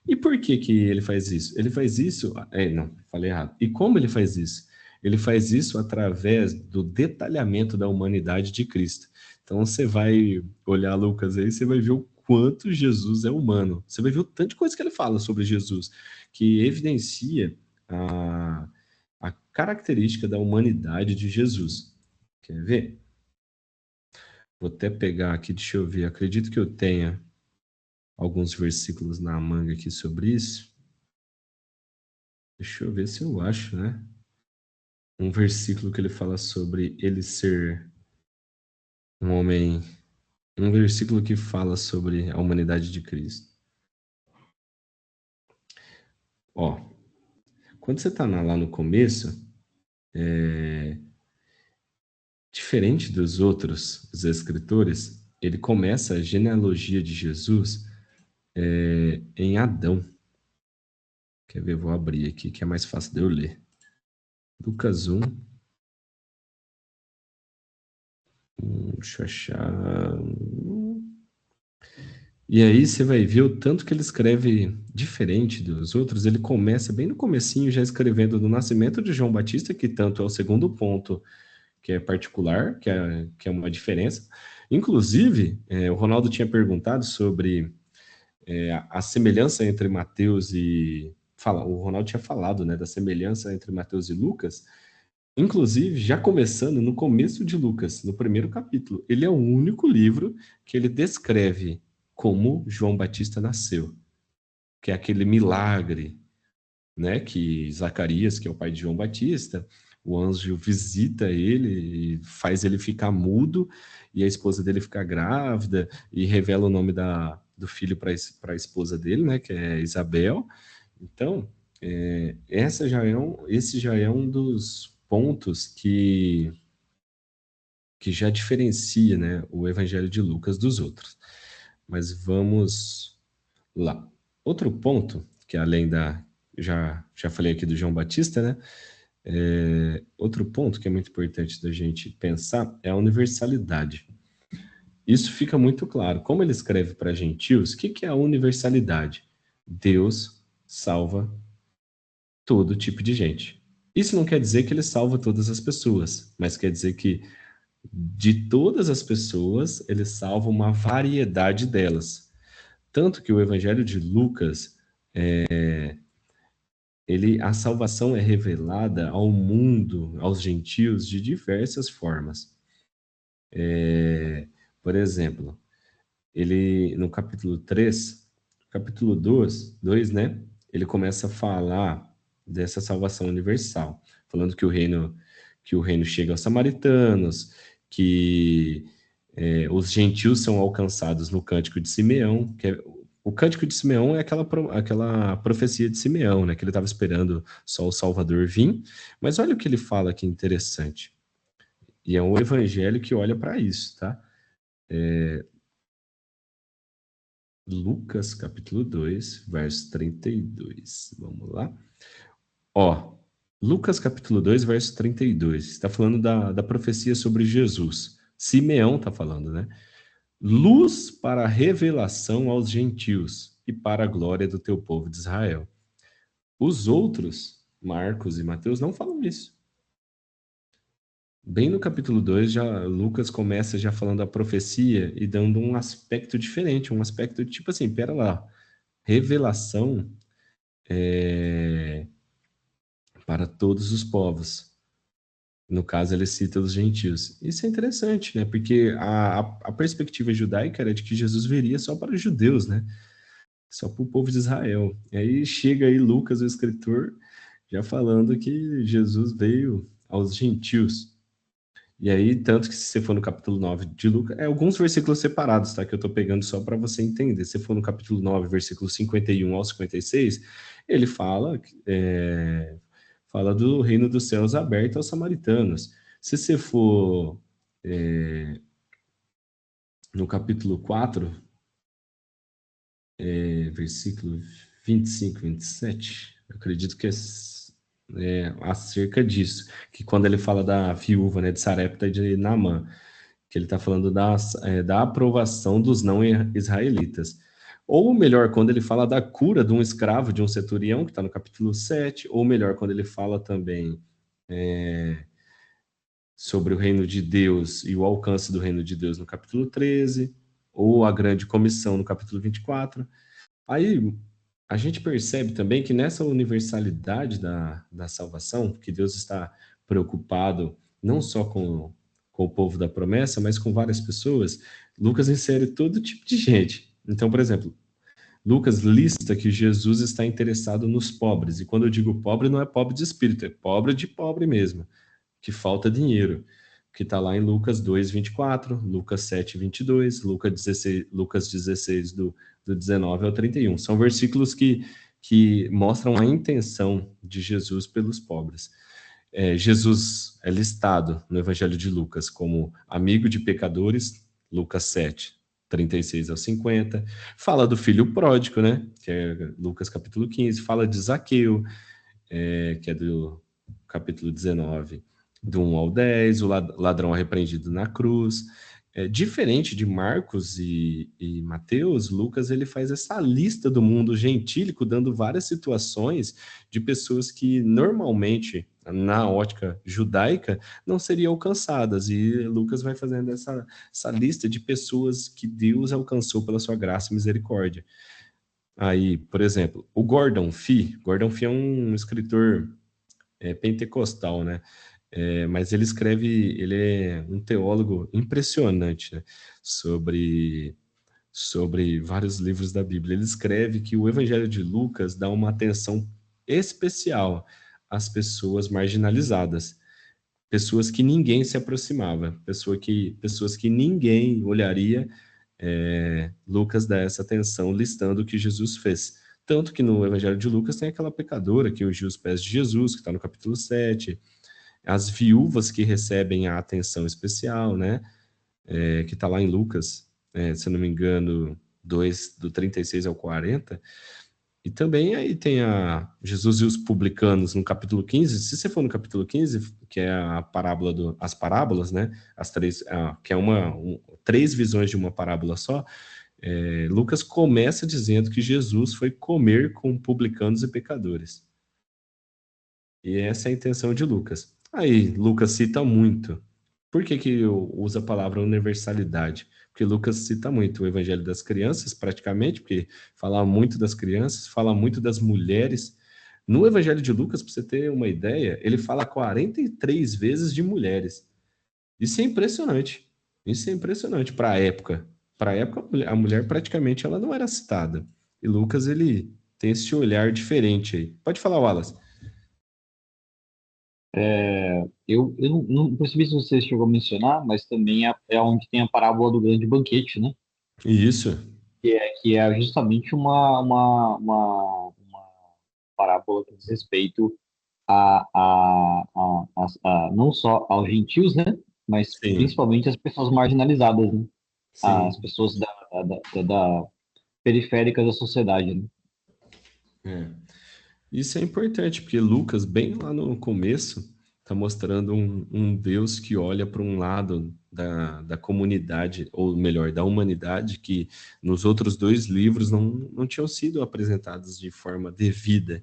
E por que que ele faz isso? Ele faz isso... não, falei errado. E como ele faz isso? Ele faz isso através do detalhamento da humanidade de Cristo. Então você vai olhar Lucas aí, você vai ver o quanto Jesus é humano. Você vai ver o tanto de coisa que ele fala sobre Jesus, que evidencia a característica da humanidade de Jesus. Quer ver? Vou até pegar aqui, deixa eu ver. Acredito que eu tenha alguns versículos na manga aqui sobre isso. Deixa eu ver se eu acho, né? Um versículo que ele fala sobre ele ser um homem. Um versículo que fala sobre a humanidade de Cristo. Ó, quando você está lá no começo, diferente dos outros os escritores, ele começa a genealogia de Jesus em Adão. Quer ver? Vou abrir aqui, que é mais fácil de eu ler. Lucas 1. Deixa eu achar. E aí você vai ver o tanto que ele escreve diferente dos outros. Ele começa bem no comecinho, já escrevendo do nascimento de João Batista, que tanto é o segundo ponto, que é particular, que é uma diferença. Inclusive, o Ronaldo tinha perguntado sobre a semelhança entre Mateus e... o Ronaldo tinha falado, né, da semelhança entre Mateus e Lucas. Inclusive, já começando no começo de Lucas, no primeiro capítulo, ele é o único livro que ele descreve como João Batista nasceu, que é aquele milagre, né, que Zacarias, que é o pai de João Batista, o anjo visita ele e faz ele ficar mudo, e a esposa dele fica grávida e revela o nome do filho para a esposa dele, né, que é Isabel. Então, esse já é um dos pontos que já diferencia, né, o Evangelho de Lucas dos outros. Mas vamos lá. Outro ponto, que além da... Já falei aqui do João Batista, né? Outro ponto que é muito importante da gente pensar é a universalidade. Isso fica muito claro. Como ele escreve para gentios, o que é a universalidade? Deus salva todo tipo de gente. Isso não quer dizer que ele salva todas as pessoas, mas quer dizer que de todas as pessoas, ele salva uma variedade delas. Tanto que o Evangelho de Lucas, a salvação é revelada ao mundo, aos gentios, de diversas formas. Por exemplo, ele no capítulo 3, capítulo 2, né? Ele começa a falar dessa salvação universal, falando que o reino chega aos samaritanos, que os gentios são alcançados no Cântico de Simeão, o Cântico de Simeão é aquela profecia de Simeão, né, que ele estava esperando só o Salvador vir, mas olha o que ele fala que interessante, e é um evangelho que olha para isso, tá? Lucas, capítulo 2, verso 32. Vamos lá. Ó, Lucas, capítulo 2, verso 32. Está falando da profecia sobre Jesus. Simeão está falando, né? Luz para a revelação aos gentios e para a glória do teu povo de Israel. Os outros, Marcos e Mateus, não falam isso. bem no capítulo 2, já, Lucas começa já falando da profecia e dando um aspecto diferente, um aspecto tipo assim, pera lá, revelação para todos os povos. No caso, ele cita os gentios. Isso é interessante, né? Porque a perspectiva judaica era de que Jesus viria só para os judeus, né? Só para o povo de Israel. E aí chega aí Lucas, o escritor, já falando que Jesus veio aos gentios. E aí, tanto que se você for no capítulo 9 de Lucas, alguns versículos separados, tá? Que eu estou pegando só para você entender. Se você for no capítulo 9, versículos 51 ao 56, ele fala do reino dos céus aberto aos samaritanos. Se você for no capítulo 4, versículo 25, 27, eu acredito que é acerca disso, que quando ele fala da viúva, né, de Sarepta e de Naamã, que ele está falando da aprovação dos não israelitas. Ou melhor, quando ele fala da cura de um escravo, de um centurião, que está no capítulo 7, ou melhor, quando ele fala também sobre o reino de Deus e o alcance do reino de Deus no capítulo 13, ou a grande comissão no capítulo 24. Aí a gente percebe também que nessa universalidade da salvação, que Deus está preocupado não só com o povo da promessa, mas com várias pessoas, Lucas insere todo tipo de gente. Então, por exemplo, Lucas lista que Jesus está interessado nos pobres, e quando eu digo pobre, não é pobre de espírito, é pobre de pobre mesmo, que falta dinheiro, que está lá em Lucas 2, 24, Lucas 7, 22, Lucas 16 do 19 ao 31. São versículos que mostram a intenção de Jesus pelos pobres. Jesus é listado no Evangelho de Lucas como amigo de pecadores, Lucas 7, 36 ao 50. Fala do filho pródigo, né? Que é Lucas capítulo 15. Fala de Zaqueu, que é do capítulo 19, do 1 ao 10, o ladrão arrependido na cruz. Diferente de Marcos e Mateus, Lucas ele faz essa lista do mundo gentílico, dando várias situações de pessoas que normalmente, na ótica judaica, não seriam alcançadas. E Lucas vai fazendo essa lista de pessoas que Deus alcançou pela sua graça e misericórdia. Aí, por exemplo, o Gordon Fee é um escritor pentecostal, né? Mas ele é um teólogo impressionante, né? sobre vários livros da Bíblia. Ele escreve que o Evangelho de Lucas dá uma atenção especial às pessoas marginalizadas, pessoas que ninguém se aproximava, pessoas que ninguém olharia. Lucas dá essa atenção listando o que Jesus fez. Tanto que no Evangelho de Lucas tem aquela pecadora que ungiu os pés de Jesus, que está no capítulo 7, as viúvas que recebem a atenção especial, né? Que está lá em Lucas, se eu não me engano, 2, do 36 ao 40. E também aí tem Jesus e os publicanos no capítulo 15. Se você for no capítulo 15, que é a parábola as parábolas, né? As três, que é três visões de uma parábola só. Lucas começa dizendo que Jesus foi comer com publicanos e pecadores. E essa é a intenção de Lucas. Aí, Lucas cita muito. Por que usa a palavra universalidade? Porque Lucas cita muito o evangelho das crianças, praticamente, porque fala muito das crianças, fala muito das mulheres. No evangelho de Lucas, para você ter uma ideia, ele fala 43 vezes de mulheres. Isso é impressionante. Isso é impressionante para a época. Para a época, a mulher praticamente ela não era citada. E Lucas, ele tem esse olhar diferente aí. Pode falar, Wallace. Eu não percebi se você chegou a mencionar, mas também é onde tem a parábola do grande banquete, né? Isso. Que é justamente uma parábola que diz respeito não só aos gentios, né? Mas Sim, principalmente às pessoas marginalizadas, né? As sim. pessoas da periféricas da sociedade, né? É. Isso é importante, porque Lucas, bem lá no começo, está mostrando um Deus que olha para um lado da comunidade, ou melhor, da humanidade, que nos outros dois livros não tinham sido apresentados de forma devida.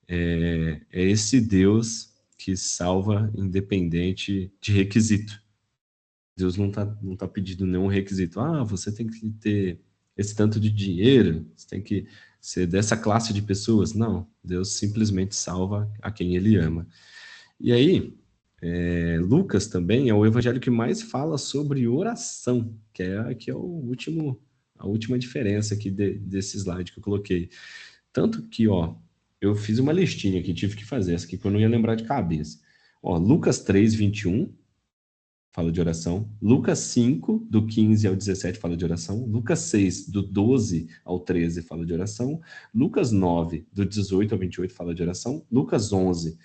É esse Deus que salva independente de requisito. Deus não tá pedindo nenhum requisito. Ah, você tem que ter esse tanto de dinheiro, você tem que ser dessa classe de pessoas. Não, Deus simplesmente salva a quem ele ama. E aí, Lucas também é o evangelho que mais fala sobre oração, que é a última diferença aqui desse slide que eu coloquei. Tanto que, ó, eu fiz uma listinha que tive que fazer, essa aqui que eu não ia lembrar de cabeça. Ó, Lucas 3, 21, fala de oração. Lucas 5, do 15 ao 17, fala de oração. Lucas 6, do 12 ao 13, fala de oração. Lucas 9, do 18 ao 28, fala de oração. Lucas 11,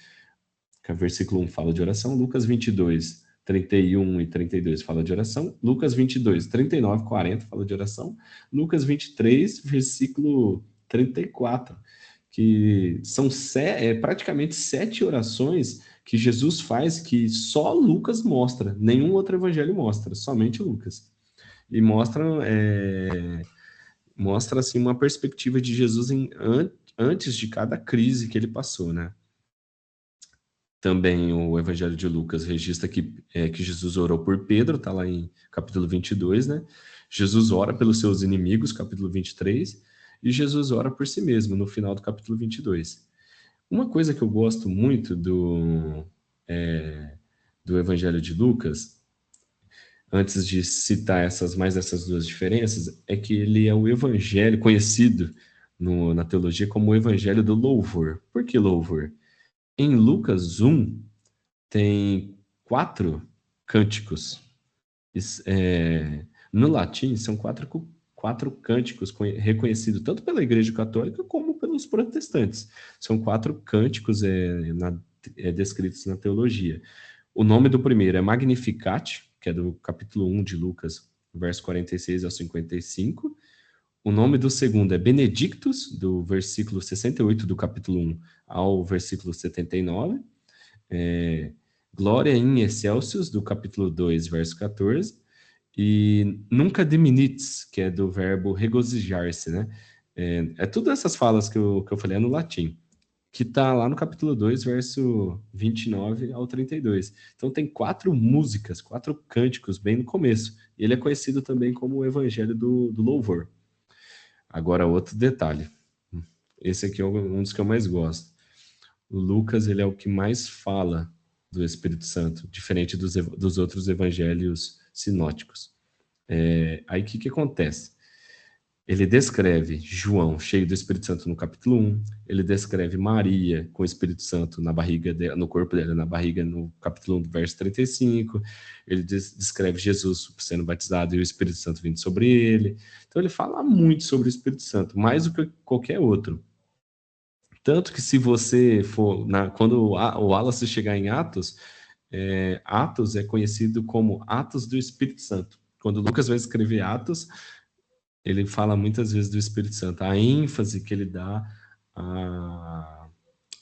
que é versículo 1, fala de oração. Lucas 22, 31 e 32, fala de oração. Lucas 22, 39 e 40, fala de oração. Lucas 23, versículo 34, que são praticamente 7 orações que Jesus faz que só Lucas mostra, nenhum outro evangelho mostra, somente Lucas. E mostra assim, uma perspectiva de Jesus antes de cada crise que ele passou, né? Também o Evangelho de Lucas registra que Jesus orou por Pedro, está lá em capítulo 22, né? Jesus ora pelos seus inimigos, capítulo 23, e Jesus ora por si mesmo, no final do capítulo 22. Uma coisa que eu gosto muito do Evangelho de Lucas, antes de citar essas duas diferenças, é que ele é o evangelho conhecido na teologia como o Evangelho do Louvor. Por que louvor? Em Lucas 1, tem 4 cânticos. No latim, são quatro cânticos reconhecidos tanto pela Igreja Católica como pelos protestantes. São 4 cânticos descritos na teologia. O nome do primeiro é Magnificat, que é do capítulo 1 de Lucas, verso 46 ao 55. O nome do segundo é Benedictus, do versículo 68 do capítulo 1 ao versículo 79. Glória in excelsis, do capítulo 2, verso 14. E Nunca diminits, que é do verbo regozijar-se, né? Tudo essas falas que eu falei no latim, que está lá no capítulo 2, verso 29 ao 32. Então tem 4 músicas, 4 cânticos bem no começo. E ele é conhecido também como o Evangelho do Louvor. Agora, outro detalhe. Esse aqui é um dos que eu mais gosto. O Lucas, ele é o que mais fala do Espírito Santo, diferente dos outros evangelhos sinóticos. Aí o que acontece? Ele descreve João cheio do Espírito Santo no capítulo 1, ele descreve Maria com o Espírito Santo na barriga dela, no corpo dela, na barriga, no capítulo 1, verso 35, ele descreve Jesus sendo batizado e o Espírito Santo vindo sobre ele. Então ele fala muito sobre o Espírito Santo, mais do que qualquer outro. Tanto que se você for, quando o Wallace chegar em Atos, Atos é conhecido como Atos do Espírito Santo. Quando Lucas vai escrever Atos, ele fala muitas vezes do Espírito Santo. A ênfase que ele dá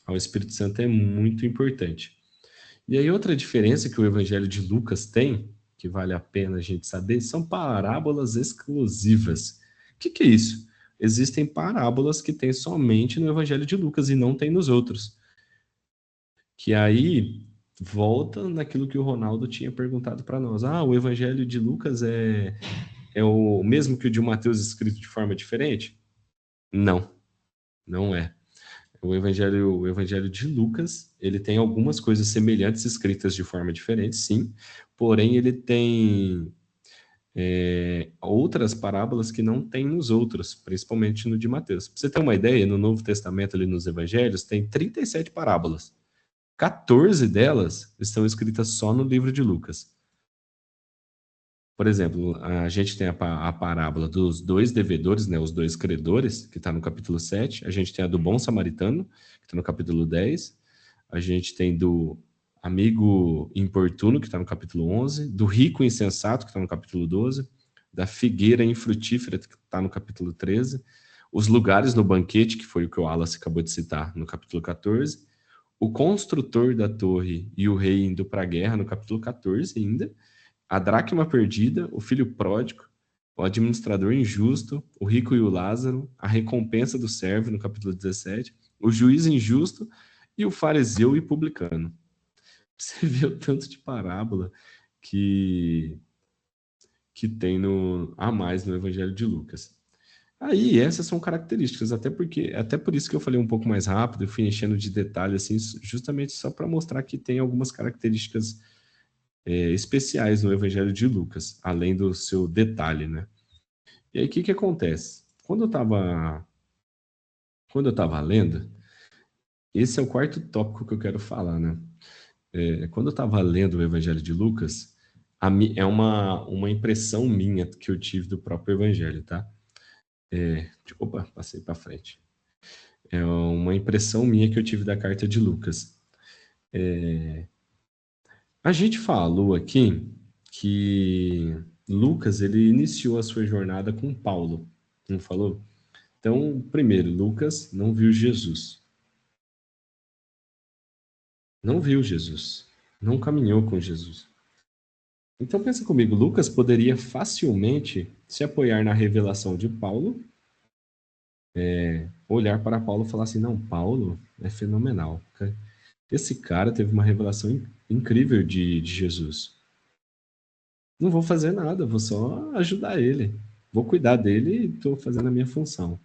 ao Espírito Santo é muito importante. E aí outra diferença que o Evangelho de Lucas tem, que vale a pena a gente saber, são parábolas exclusivas. O que é isso? Existem parábolas que tem somente no Evangelho de Lucas e não tem nos outros. Que aí volta naquilo que o Ronaldo tinha perguntado para nós. O Evangelho de Lucas é o mesmo que o de Mateus escrito de forma diferente? Não, não é. O Evangelho de Lucas, ele tem algumas coisas semelhantes escritas de forma diferente, sim, porém ele tem outras parábolas que não tem nos outros, principalmente no de Mateus. Para você ter uma ideia, no Novo Testamento, ali nos Evangelhos, tem 37 parábolas. 14 delas estão escritas só no livro de Lucas. Por exemplo, a gente tem a parábola dos 2 devedores, né, os 2 credores, que está no capítulo 7. A gente tem a do bom samaritano, que está no capítulo 10. A gente tem do amigo importuno, que está no capítulo 11. Do rico insensato, que está no capítulo 12. Da figueira infrutífera, que está no capítulo 13. Os lugares no banquete, que foi o que o Wallace acabou de citar, no capítulo 14. O construtor da torre e o rei indo para a guerra, no capítulo 14 ainda. A dracma perdida, o filho pródigo, o administrador injusto, o rico e o Lázaro, a recompensa do servo, no capítulo 17, o juiz injusto e o fariseu e publicano. Você vê o tanto de parábola que, que tem a mais no Evangelho de Lucas. Aí, essas são características, até por isso que eu falei um pouco mais rápido, eu fui enchendo de detalhes, assim, justamente só para mostrar que tem algumas características especiais no Evangelho de Lucas, além do seu detalhe, né? E aí, o que que acontece? Quando eu estava lendo, esse é o quarto tópico que eu quero falar, né? Quando eu estava lendo o Evangelho de Lucas, é uma impressão minha que eu tive do próprio Evangelho, tá? Opa, passei para frente. É uma impressão minha que eu tive da carta de Lucas. A gente falou aqui que Lucas ele iniciou a sua jornada com Paulo, não falou? Então, primeiro, Lucas não viu Jesus. Não viu Jesus. Não caminhou com Jesus. Então, pensa comigo, Lucas poderia facilmente se apoiar na revelação de Paulo, olhar para Paulo e falar assim, não, Paulo é fenomenal. Esse cara teve uma revelação incrível de Jesus. Não vou fazer nada, vou só ajudar ele. Vou cuidar dele e estou fazendo a minha função.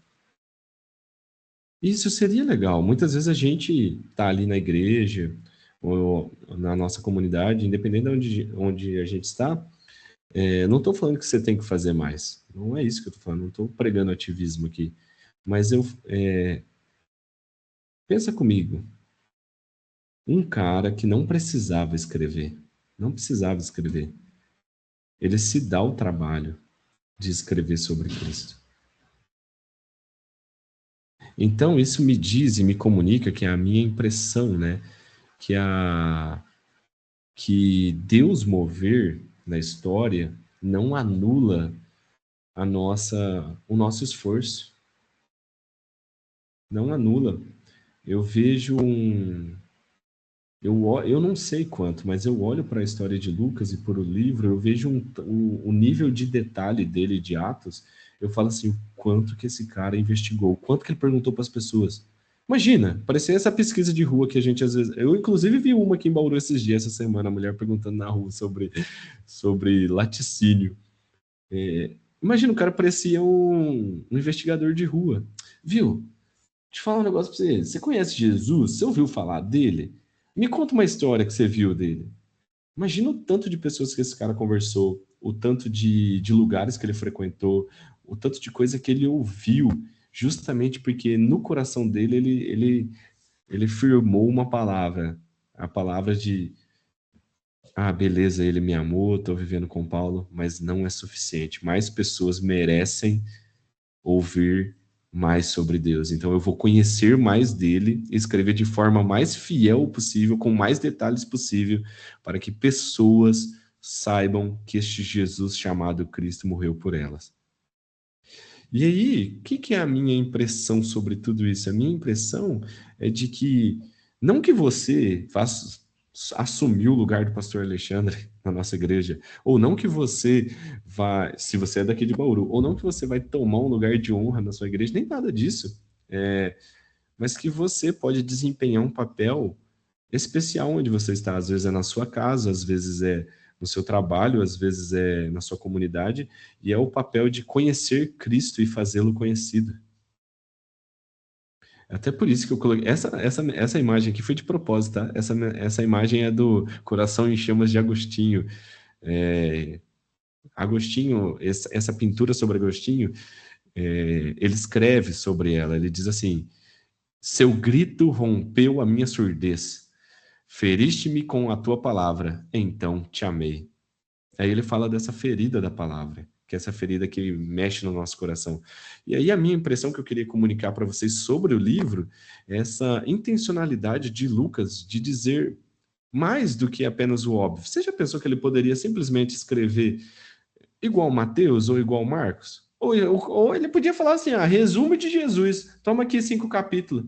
Isso seria legal. Muitas vezes a gente está ali na igreja ou na nossa comunidade, independente de onde a gente está, não estou falando que você tem que fazer mais. Não é isso que eu estou falando. Não estou pregando ativismo aqui. Mas pensa comigo. Um cara que não precisava escrever, ele se dá o trabalho de escrever sobre Cristo. Então, isso me diz e me comunica que é a minha impressão, né? Que Deus mover na história não anula o nosso esforço. Não anula. Eu vejo eu não sei quanto, mas eu olho para a história de Lucas e por o livro, eu vejo o nível de detalhe dele de Atos, eu falo assim, o quanto que esse cara investigou, o quanto que ele perguntou para as pessoas. Imagina, parecia essa pesquisa de rua que a gente às vezes... Eu, inclusive, vi uma aqui em Bauru esses dias, essa semana, a mulher perguntando na rua sobre laticínio. Imagina, o cara parecia um investigador de rua. Viu? Deixa eu falar um negócio pra você. Você conhece Jesus? Você ouviu falar dele? Me conta uma história que você viu dele. Imagina o tanto de pessoas que esse cara conversou, o tanto de lugares que ele frequentou, o tanto de coisa que ele ouviu, justamente porque no coração dele ele firmou uma palavra, a palavra de beleza, ele me amou, estou vivendo com Paulo, mas não é suficiente. Mais pessoas merecem ouvir mais sobre Deus. Então eu vou conhecer mais dele, escrever de forma mais fiel possível, com mais detalhes possível, para que pessoas saibam que este Jesus chamado Cristo morreu por elas. E aí, o que é a minha impressão sobre tudo isso? A minha impressão é de que, não que você assumir o lugar do pastor Alexandre na nossa igreja, ou não que você vai, se você é daqui de Bauru, ou não que você vai tomar um lugar de honra na sua igreja, nem nada disso, mas que você pode desempenhar um papel especial onde você está. Às vezes é na sua casa, às vezes é no seu trabalho, às vezes é na sua comunidade, e é o papel de conhecer Cristo e fazê-lo conhecido. Até por isso que eu coloquei. Essa imagem aqui foi de propósito, tá? Essa imagem é do Coração em Chamas de Agostinho. Agostinho, essa pintura sobre Agostinho, ele escreve sobre ela. Ele diz assim: seu grito rompeu a minha surdez. Feriste-me com a tua palavra, então te amei. Aí ele fala dessa ferida da palavra, que é essa ferida que mexe no nosso coração. E aí a minha impressão que eu queria comunicar para vocês sobre o livro é essa intencionalidade de Lucas de dizer mais do que apenas o óbvio. Você já pensou que ele poderia simplesmente escrever igual Mateus ou igual Marcos? Ou ele podia falar assim, resumo de Jesus, toma aqui 5 capítulos.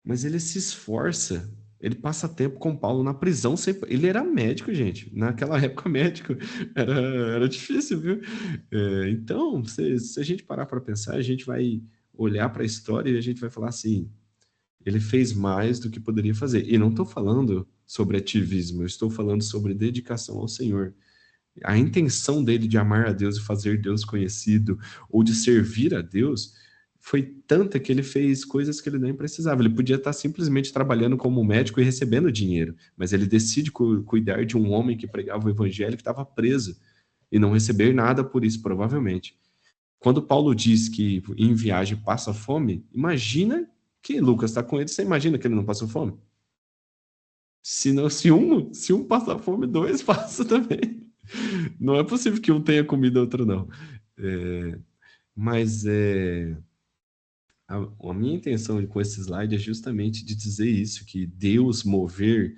Mas ele se esforça, ele passa tempo com Paulo na prisão. Ele era médico, gente. Naquela época, médico era difícil, viu? Então, se a gente parar para pensar, a gente vai olhar para a história e a gente vai falar assim: Ele fez mais do que poderia fazer. E não estou falando sobre ativismo, eu estou falando sobre dedicação ao Senhor. A intenção dele de amar a Deus e fazer Deus conhecido, ou de servir a Deus, foi tanta que ele fez coisas que ele nem precisava. Ele podia estar simplesmente trabalhando como médico e recebendo dinheiro, mas ele decide cuidar de um homem que pregava o evangelho que estava preso e não receber nada por isso, provavelmente. Quando Paulo diz que em viagem passa fome, imagina que Lucas está com ele, você imagina que ele não passou fome? Se um passar fome, dois passam também. Não é possível que um tenha comida e outro não. Mas a minha intenção com esse slide é justamente de dizer isso, que Deus mover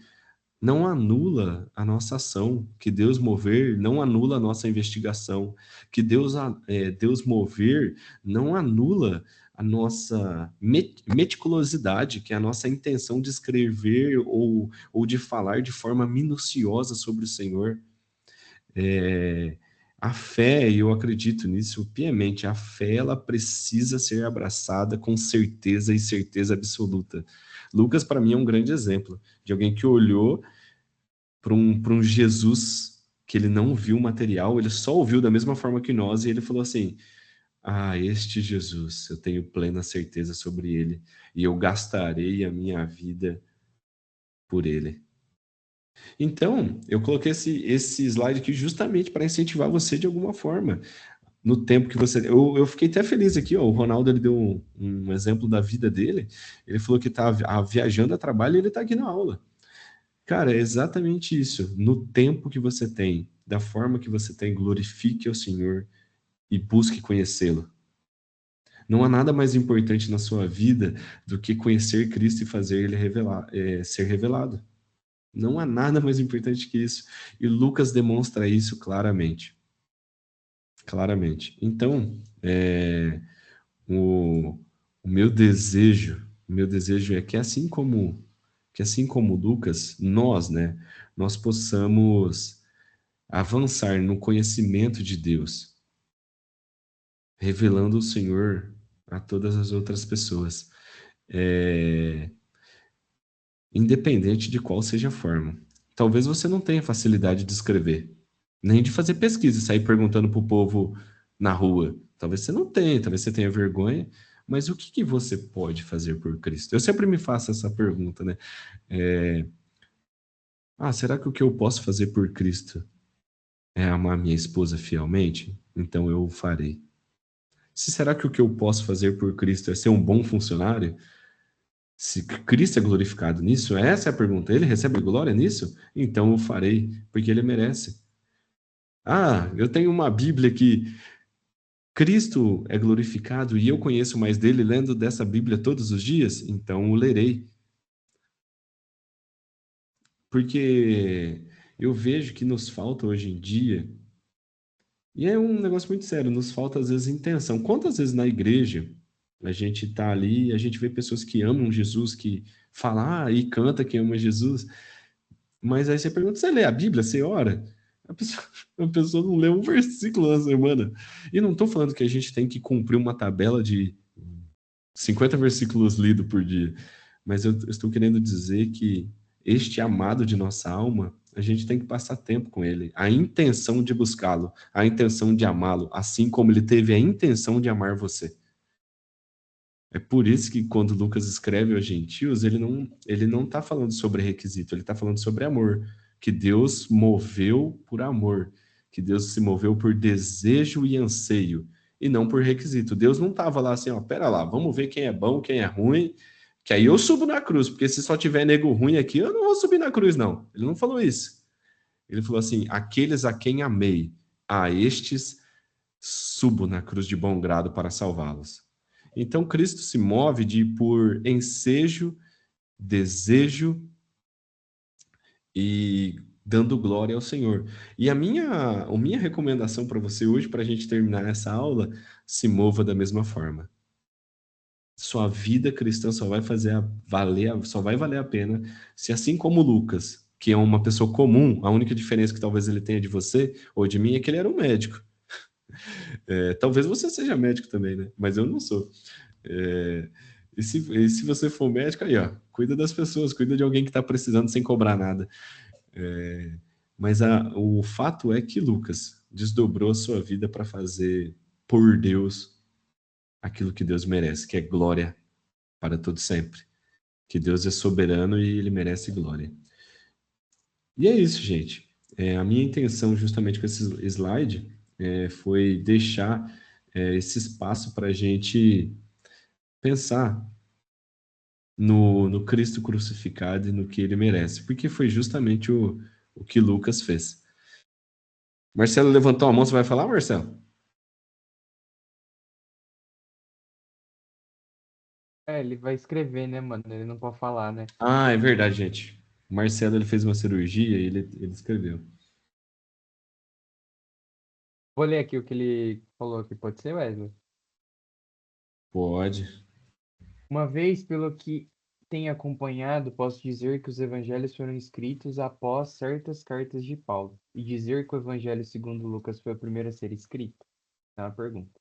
não anula a nossa ação, que Deus mover não anula a nossa investigação, que Deus mover não anula a nossa meticulosidade, que é a nossa intenção de escrever ou de falar de forma minuciosa sobre o Senhor. A fé, e eu acredito nisso piamente, a fé ela precisa ser abraçada com certeza e certeza absoluta. Lucas, para mim, é um grande exemplo de alguém que olhou para um Jesus que ele não viu material, ele só ouviu da mesma forma que nós, e ele falou assim: este Jesus, eu tenho plena certeza sobre ele, e eu gastarei a minha vida por ele. Então, eu coloquei esse slide aqui justamente para incentivar você de alguma forma. No tempo que você... Eu fiquei até feliz aqui, ó, o Ronaldo ele deu um exemplo da vida dele, ele falou que está viajando a trabalho e ele está aqui na aula. Cara, é exatamente isso. No tempo que você tem, da forma que você tem, glorifique ao Senhor e busque conhecê-lo. Não há nada mais importante na sua vida do que conhecer Cristo e fazer ele ser revelado. Não há nada mais importante que isso. E Lucas demonstra isso claramente. Claramente. Então, o meu desejo é que assim como Lucas, nós possamos avançar no conhecimento de Deus, revelando o Senhor a todas as outras pessoas, independente de qual seja a forma. Talvez você não tenha facilidade de escrever, nem de fazer pesquisa e sair perguntando para o povo na rua. Talvez você não tenha, talvez você tenha vergonha, mas o que você pode fazer por Cristo? Eu sempre me faço essa pergunta, né? Será que o que eu posso fazer por Cristo é amar minha esposa fielmente? Então eu o farei. Será que o que eu posso fazer por Cristo é ser um bom funcionário? Se Cristo é glorificado nisso, essa é a pergunta. Ele recebe glória nisso? Então eu farei, porque ele merece. Eu tenho uma Bíblia que Cristo é glorificado e eu conheço mais dele lendo dessa Bíblia todos os dias? Então o lerei. Porque eu vejo que nos falta hoje em dia, e é um negócio muito sério, nos falta às vezes intenção. Quantas vezes na igreja a gente está ali e a gente vê pessoas que amam Jesus, que falam e canta que ama Jesus, mas aí você pergunta, você lê a Bíblia, você ora? A pessoa não lê um versículo na semana. E não estou falando que a gente tem que cumprir uma tabela de 50 versículos lidos por dia, mas eu estou querendo dizer que este amado de nossa alma, a gente tem que passar tempo com ele, a intenção de buscá-lo, a intenção de amá-lo, assim como ele teve a intenção de amar você. É por isso que quando Lucas escreve aos gentios, ele não está falando sobre requisito, ele está falando sobre amor, que Deus moveu por amor, que Deus se moveu por desejo e anseio, e não por requisito. Deus não estava lá assim, pera lá, vamos ver quem é bom, quem é ruim, que aí eu subo na cruz, porque se só tiver nego ruim aqui, eu não vou subir na cruz, não. Ele não falou isso. Ele falou assim, aqueles a quem amei, a estes subo na cruz de bom grado para salvá-los. Então, Cristo se move por ensejo, desejo e dando glória ao Senhor. E a minha recomendação para você hoje, para a gente terminar essa aula, se mova da mesma forma. Sua vida cristã só vai valer a pena se, assim como Lucas, que é uma pessoa comum, a única diferença que talvez ele tenha de você ou de mim é que ele era um médico. Talvez você seja médico também, né? Mas eu não sou. E se você for médico, aí, ó, cuida das pessoas, cuida de alguém que está precisando sem cobrar nada. Mas o fato é que Lucas desdobrou a sua vida para fazer por Deus aquilo que Deus merece, que é glória para todo sempre. Que Deus é soberano e ele merece glória. E é isso, gente. A minha intenção, justamente com esse slide, foi deixar esse espaço para a gente pensar no Cristo crucificado e no que ele merece, porque foi justamente o que Lucas fez. Marcelo levantou a mão, você vai falar, Marcelo? Ele vai escrever, né, mano? Ele não pode falar, né? Ah, é verdade, gente. O Marcelo ele fez uma cirurgia e ele escreveu. Vou ler aqui o que ele falou aqui, pode ser, Wesley? Pode. Uma vez, pelo que tenho acompanhado, posso dizer que os evangelhos foram escritos após certas cartas de Paulo. E dizer que o evangelho segundo Lucas foi o primeiro a ser escrito? É uma pergunta.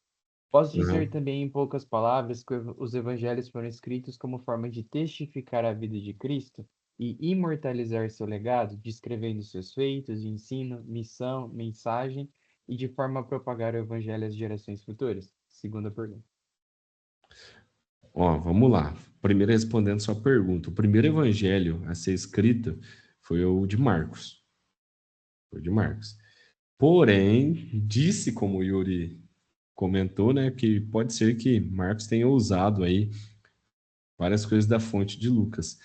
Posso dizer Uhum. também, em poucas palavras, que os evangelhos foram escritos como forma de testificar a vida de Cristo e imortalizar seu legado, descrevendo seus feitos, ensino, missão, mensagem e de forma a propagar o evangelho às gerações futuras? Segunda pergunta. Ó, vamos lá. Primeiro respondendo sua pergunta. O primeiro evangelho a ser escrito foi o de Marcos. Foi o de Marcos. Porém, disse, como o Yuri comentou, né, que pode ser que Marcos tenha usado aí várias coisas da fonte de Lucas.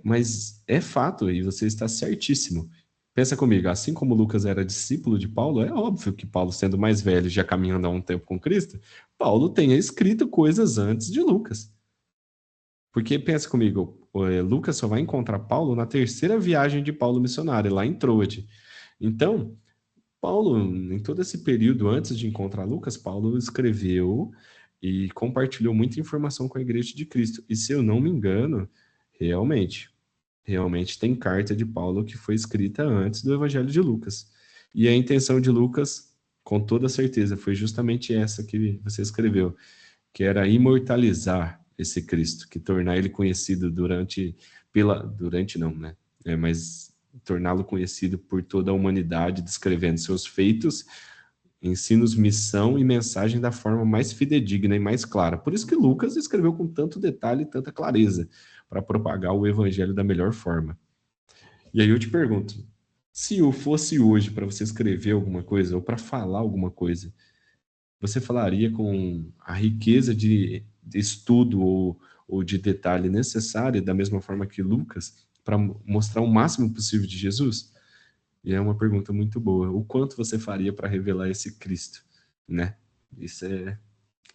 Mas é fato, e você está certíssimo. Pensa comigo, assim como Lucas era discípulo de Paulo, é óbvio que Paulo, sendo mais velho, já caminhando há um tempo com Cristo, Paulo tenha escrito coisas antes de Lucas. Porque pensa comigo, Lucas só vai encontrar Paulo na terceira viagem de Paulo missionário, lá em Troade. Então, Paulo, em todo esse período antes de encontrar Lucas, Paulo escreveu e compartilhou muita informação com a Igreja de Cristo. E se eu não me engano, realmente tem carta de Paulo que foi escrita antes do Evangelho de Lucas. E a intenção de Lucas, com toda certeza, foi justamente essa que você escreveu, que era imortalizar esse Cristo, que tornar ele conhecido durante não, né? Mas torná-lo conhecido por toda a humanidade, descrevendo seus feitos, ensinos, missão e mensagem da forma mais fidedigna e mais clara. Por isso que Lucas escreveu com tanto detalhe e tanta clareza, para propagar o evangelho da melhor forma. E aí eu te pergunto, se eu fosse hoje para você escrever alguma coisa ou para falar alguma coisa, você falaria com a riqueza de estudo ou de detalhe necessária, da mesma forma que Lucas, para mostrar o máximo possível de Jesus? E é uma pergunta muito boa. O quanto você faria para revelar esse Cristo, né? Isso é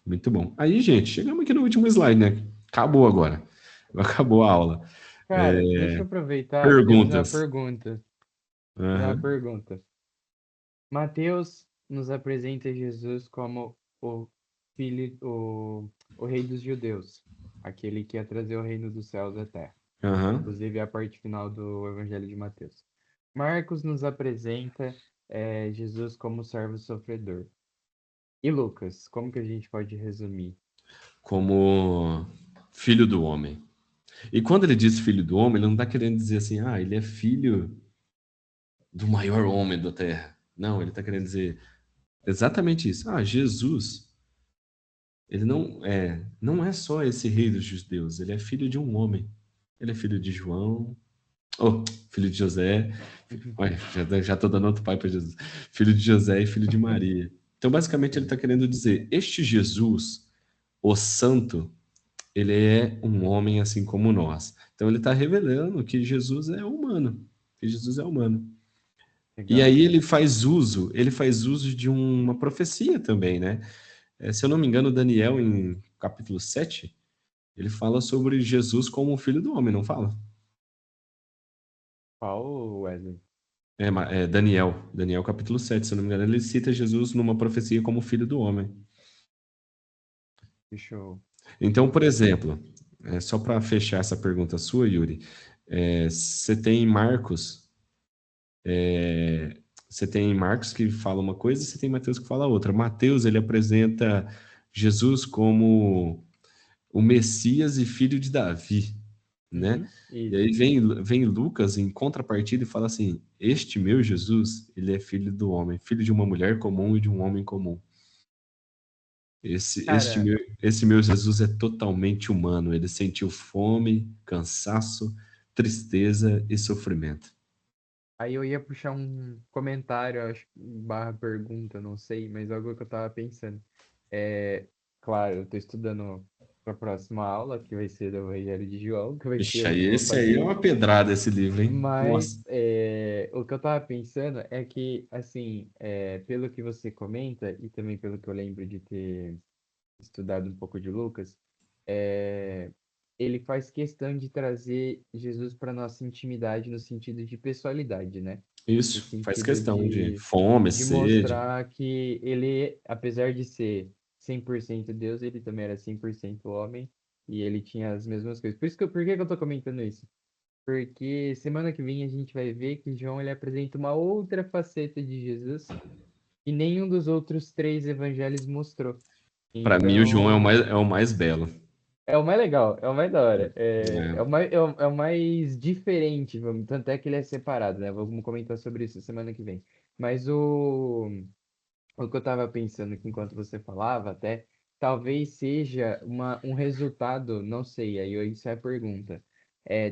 muito bom. Aí, gente, chegamos aqui no último slide, né? Acabou agora. Acabou a aula. Cara, deixa eu aproveitar. Temos uma Perguntas. pergunta. Temos uma Aham. pergunta. Mateus nos apresenta Jesus como o filho, o rei dos judeus, aquele que ia trazer o reino dos céus à terra. Aham. Inclusive é a parte final do Evangelho de Mateus. Marcos nos apresenta Jesus como servo sofredor. E Lucas, como que a gente pode resumir? Como filho do homem. E quando ele diz filho do homem, ele não está querendo dizer assim, ele é filho do maior homem da terra. Não, ele está querendo dizer exatamente isso. Jesus, ele não é só esse rei dos judeus, ele é filho de um homem. Ele é filho de João, filho de José. Olha, já estou dando outro pai para Jesus. Filho de José e filho de Maria. Então, basicamente, ele está querendo dizer: este Jesus, o Santo, ele é um homem assim como nós. Então, ele está revelando que Jesus é humano. Que Jesus é humano. E Legal. aí ele faz uso de uma profecia também, né? Se eu não me engano, Daniel, em capítulo 7, ele fala sobre Jesus como o filho do homem, não fala? Qual, Wesley? Daniel capítulo 7, se eu não me engano, ele cita Jesus numa profecia como filho do homem. Deixa eu Então, por procurar aqui. exemplo, só para fechar essa pergunta sua, Yuri, você tem Marcos, que fala uma coisa, e você tem Mateus que fala outra. Mateus, ele apresenta Jesus como o Messias e filho de Davi, né? Uhum, E aí isso. vem Lucas em contrapartida e fala assim: este meu Jesus, ele é filho do homem, filho de uma mulher comum e de um homem comum. Cara, Esse meu Jesus é totalmente humano. Ele sentiu fome, cansaço, tristeza e sofrimento. aí eu ia puxar um comentário, acho, barra pergunta, não sei, mas algo que eu tava pensando. É, claro, eu tô estudando para a próxima aula, que vai ser do Evangelho de João, que vai ser Ixi, o que eu vou esse aí é fazer. uma pedrada, esse livro, hein? Mas Nossa. o que eu tava pensando é que, assim, pelo que você comenta, e também pelo que eu lembro de ter estudado um pouco de Lucas, é, ele faz questão de trazer Jesus para nossa intimidade no sentido de pessoalidade, né? No Isso, faz sentido questão de fome, de sede. mostrar que ele, apesar de ser 100% Deus, ele também era 100% homem e ele tinha as mesmas coisas. Por que que eu tô comentando isso? Porque semana que vem a gente vai ver que João ele apresenta uma outra faceta de Jesus que nenhum dos outros três evangelhos mostrou. Para mim, o João Então, é o mais belo. é o mais legal, é o mais da hora, É. é o mais diferente, tanto é que ele é separado, né? Vamos comentar sobre isso semana que vem. Mas o que eu estava pensando aqui enquanto você falava, até, talvez seja um resultado, não sei, aí isso é a pergunta,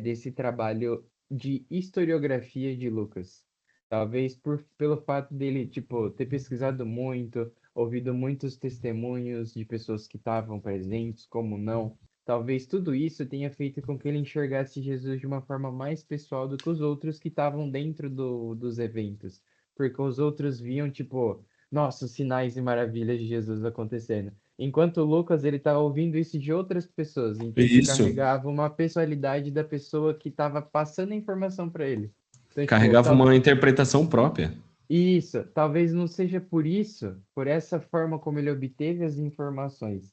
desse trabalho de historiografia de Lucas. Talvez pelo fato dele, tipo, ter pesquisado muito, ouvido muitos testemunhos de pessoas que estavam presentes, como não. Talvez tudo isso tenha feito com que ele enxergasse Jesus de uma forma mais pessoal do que os outros que estavam dentro dos eventos. Porque os outros viam, tipo, nossa, sinais e maravilhas de Jesus acontecendo. Enquanto o Lucas, ele estava ouvindo isso de outras pessoas, então isso Isso, carregava uma pessoalidade da pessoa que estava passando a informação para ele. Então, tipo, carregava uma interpretação própria. isso, talvez não seja por isso, por essa forma como ele obteve as informações,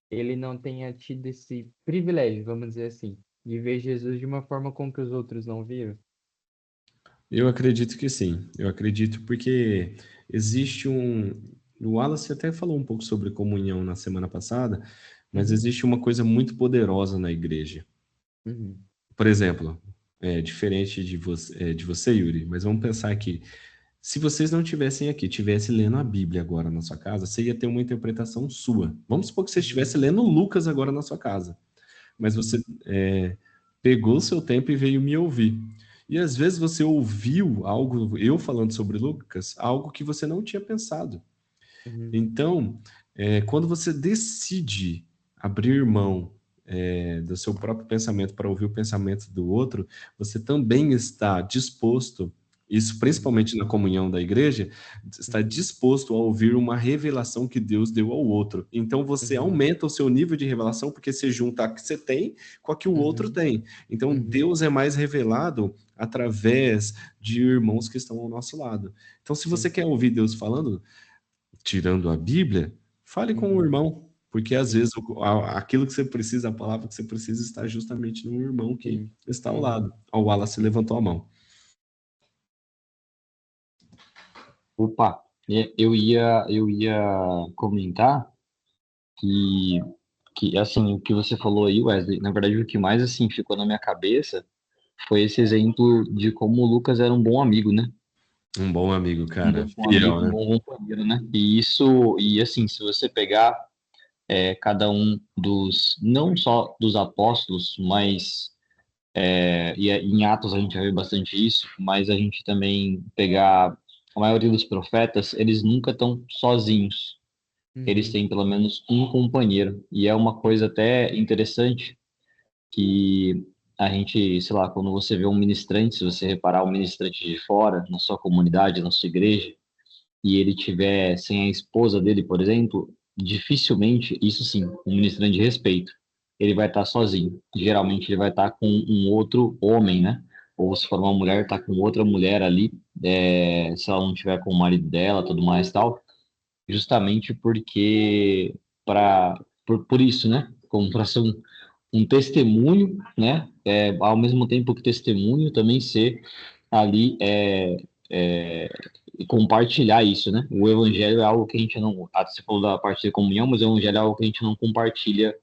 ele não tenha tido esse privilégio, vamos dizer assim, de ver Jesus de uma forma com que os outros não viram. Eu acredito que sim. Eu acredito porque existe um. O Wallace até falou um pouco sobre comunhão na semana passada, mas Uhum, existe uma coisa muito poderosa na igreja. uhum, Por exemplo, diferente de você, Yuri, mas vamos pensar aqui. Se vocês não tivessem aqui, tivessem lendo a Bíblia agora na sua casa, você ia ter uma interpretação sua. Vamos supor que você uhum, estivesse lendo Lucas agora na sua casa, mas uhum, você pegou o seu tempo e veio me ouvir. E às vezes você ouviu algo, eu falando sobre Lucas, algo que você não tinha pensado. uhum, Então, quando você decide abrir mão do seu próprio pensamento para ouvir o pensamento do outro, você também está disposto, isso uhum, principalmente na comunhão da igreja, está uhum, disposto a ouvir uma revelação que Deus deu ao outro. Então você uhum, aumenta o seu nível de revelação porque você junta a que você tem com a que o outro uhum, tem. Então uhum, Deus é mais revelado através de irmãos que estão ao nosso lado. Então, se você sim, quer ouvir Deus falando, tirando a Bíblia, fale com o uhum, irmão, porque às sim, vezes aquilo que você precisa, a palavra que você precisa está justamente no irmão que sim, está ao uhum, lado. O Wallace sim. levantou a mão. Opa, eu ia comentar que, que, assim, o que você falou aí, Wesley, na verdade, o que mais, assim, ficou na minha cabeça foi esse exemplo de como o Lucas era um bom amigo, né? Um bom amigo, Um cara. bom amigo, Fiel, um né? bom companheiro, né? E isso, e assim, se você pegar cada um não só dos apóstolos, mas em Atos a gente vai ver bastante isso, mas a gente também pegar a maioria dos profetas, eles nunca estão sozinhos. Eles Uhum, têm pelo menos um companheiro. E é uma coisa até interessante que a gente, sei lá, quando você vê um ministrante, se você reparar um ministrante de fora, na sua comunidade, na sua igreja, e ele tiver sem a esposa dele, por exemplo, dificilmente, isso sim, um ministrante de respeito, ele vai estar sozinho. Geralmente ele vai estar com um outro homem, né? Ou se for uma mulher, tá com outra mulher ali, se ela não tiver com o marido dela, tudo mais tal, justamente porque por isso, né? Como para ser um testemunho, né? Ao mesmo tempo que testemunho, também ser ali é, e compartilhar isso, né? O evangelho é algo que a gente não. Você falou da parte de comunhão, mas o evangelho é algo que a gente não compartilha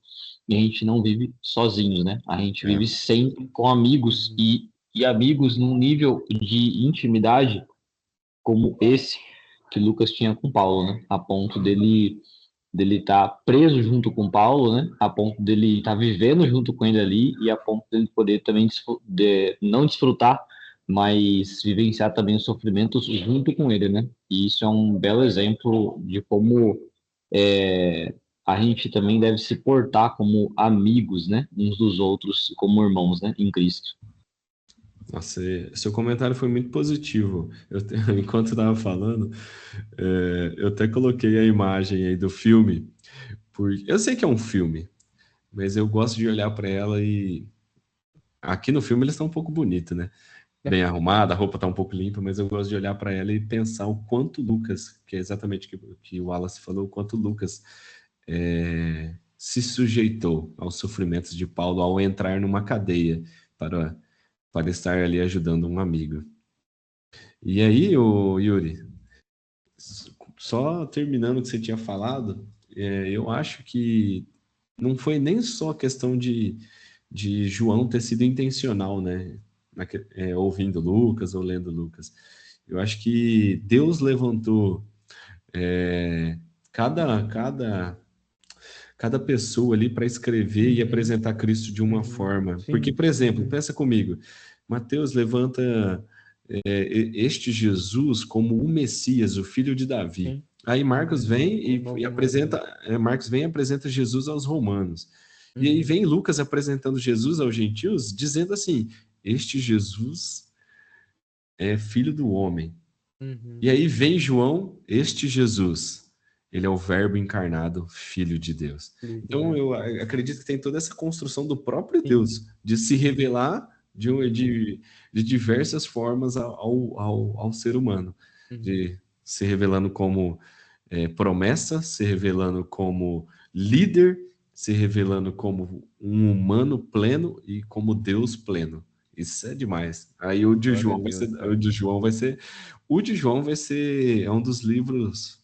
e a gente não vive sozinho, né? A gente É, vive sempre com amigos e amigos num nível de intimidade como esse que Lucas tinha com Paulo, né? A ponto dele estar preso junto com Paulo, né? A ponto dele estar vivendo junto com ele ali e a ponto dele poder também não desfrutar, mas vivenciar também os sofrimentos junto com ele, né? E isso é um belo exemplo de como é, a gente também deve se portar como amigos, né? Uns dos outros, como irmãos, né? Em Cristo. nossa, seu comentário foi muito positivo. Enquanto você estava falando, eu até coloquei a imagem aí do filme, porque eu sei que é um filme, mas eu gosto de olhar para ela e aqui no filme eles estão um pouco bonitos, né? Bem arrumada, a roupa tá um pouco limpa, mas eu gosto de olhar para ela e pensar o quanto Lucas, que é exatamente o que o Wallace falou, o quanto Lucas se sujeitou aos sofrimentos de Paulo ao entrar numa cadeia para, para estar ali ajudando um amigo. E aí, o Yuri, só terminando o que você tinha falado, eu acho que não foi nem só questão de João ter sido intencional, né? Ouvindo Lucas ou lendo Lucas. Eu acho que Deus levantou é, cada pessoa ali para escrever e apresentar Cristo de uma forma. Porque, Sim. por exemplo, pensa comigo, Mateus levanta este Jesus como o Messias, o filho de Davi. Sim. Aí Marcos vem O e novo apresenta, Messias. Marcos vem e apresenta Jesus aos romanos. E aí vem Lucas apresentando Jesus aos gentios, dizendo assim: este Jesus é filho do homem. E Uhum. aí vem João, este Jesus, ele é o Verbo encarnado, Filho de Deus. Filho de Então Deus. eu acredito que tem toda essa construção do próprio Sim. Deus, de se revelar de diversas formas ao ser humano, Uhum. de se revelando como promessa, se revelando como líder, se revelando como um humano pleno e como Deus pleno. Isso é demais. Aí Glória a Deus, O cara. de João vai ser, o de João vai ser um dos livros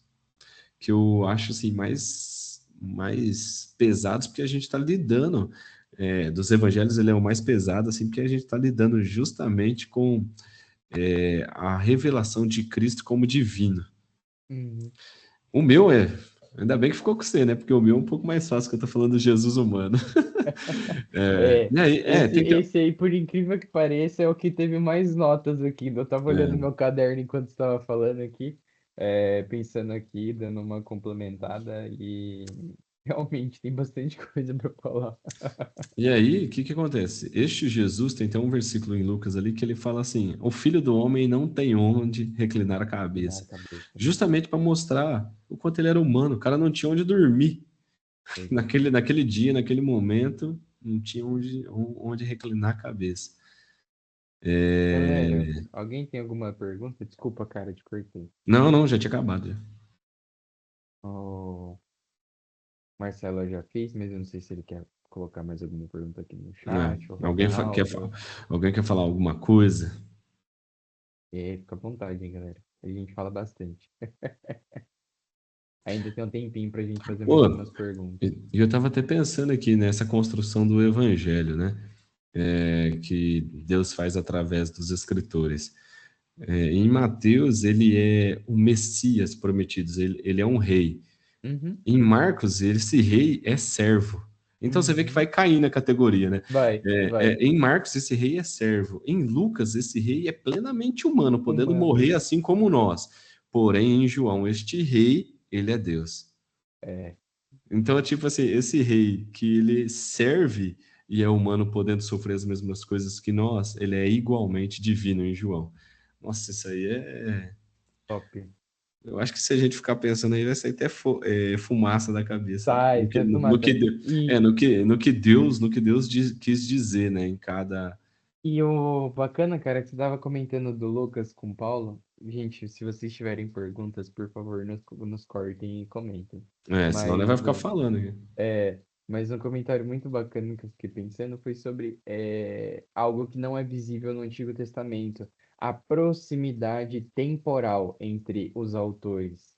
que eu acho assim mais pesados porque a gente está lidando dos evangelhos ele é o mais pesado assim porque a gente está lidando justamente com a revelação de Cristo como divino. Uhum. O meu ainda bem que ficou com você, né? Porque o meu é um pouco mais fácil que eu tô falando do Jesus humano. É, E aí, esse, tem que esse aí, por incrível que pareça, é o que teve mais notas aqui. Eu tava olhando é, meu caderno enquanto estava falando aqui, pensando aqui, dando uma complementada, e realmente tem bastante coisa para falar. E aí, o que que acontece? Este Jesus tem até um versículo em Lucas ali que ele fala assim: o filho do homem não tem onde reclinar a Inclinar a cabeça. cabeça, né? Justamente para mostrar o quanto ele era humano. O cara não tinha onde dormir. Pois é. Naquele dia, naquele momento, não tinha onde reclinar a cabeça. Galera, É, alguém tem alguma pergunta? Desculpa, cara, te cortei. não, não, já tinha acabado. Já. O Marcelo eu já fez, mas eu não sei se ele quer colocar mais alguma pergunta aqui no É, chat, o alguém, Ronaldo. alguém quer falar alguma coisa? E aí, fica à vontade, hein, galera. A gente fala bastante. Ainda tem um tempinho pra gente fazer mais Pô, algumas perguntas. e eu estava até pensando aqui nessa construção do evangelho, né? Que Deus faz através dos escritores. Em Mateus, ele é o Messias prometido, ele é um rei. Uhum, Em Marcos, esse rei é servo. Então você vê que uhum. vai cair na categoria, né? Vai, vai. Em Marcos, esse rei é servo. Em Lucas, esse rei é plenamente humano, podendo Humano. morrer assim como nós. Porém, em João, este rei, ele é Deus. É, Então, é tipo assim, esse rei que ele serve e é humano podendo sofrer as mesmas coisas que nós, ele é igualmente divino em João. Nossa, isso aí top. Eu acho que se a gente ficar pensando aí, vai sair até fumaça da cabeça. Sai, sai fumaça. No que Deus quis dizer, né? Em cada. E o bacana, cara, que você tava comentando do Lucas com o Paulo. Gente, se vocês tiverem perguntas, por favor, nos cortem e comentem. Senão ele vai Mas ficar falando aqui. É, mas um comentário muito bacana que eu fiquei pensando foi sobre algo que não é visível no Antigo Testamento, a proximidade temporal entre os autores.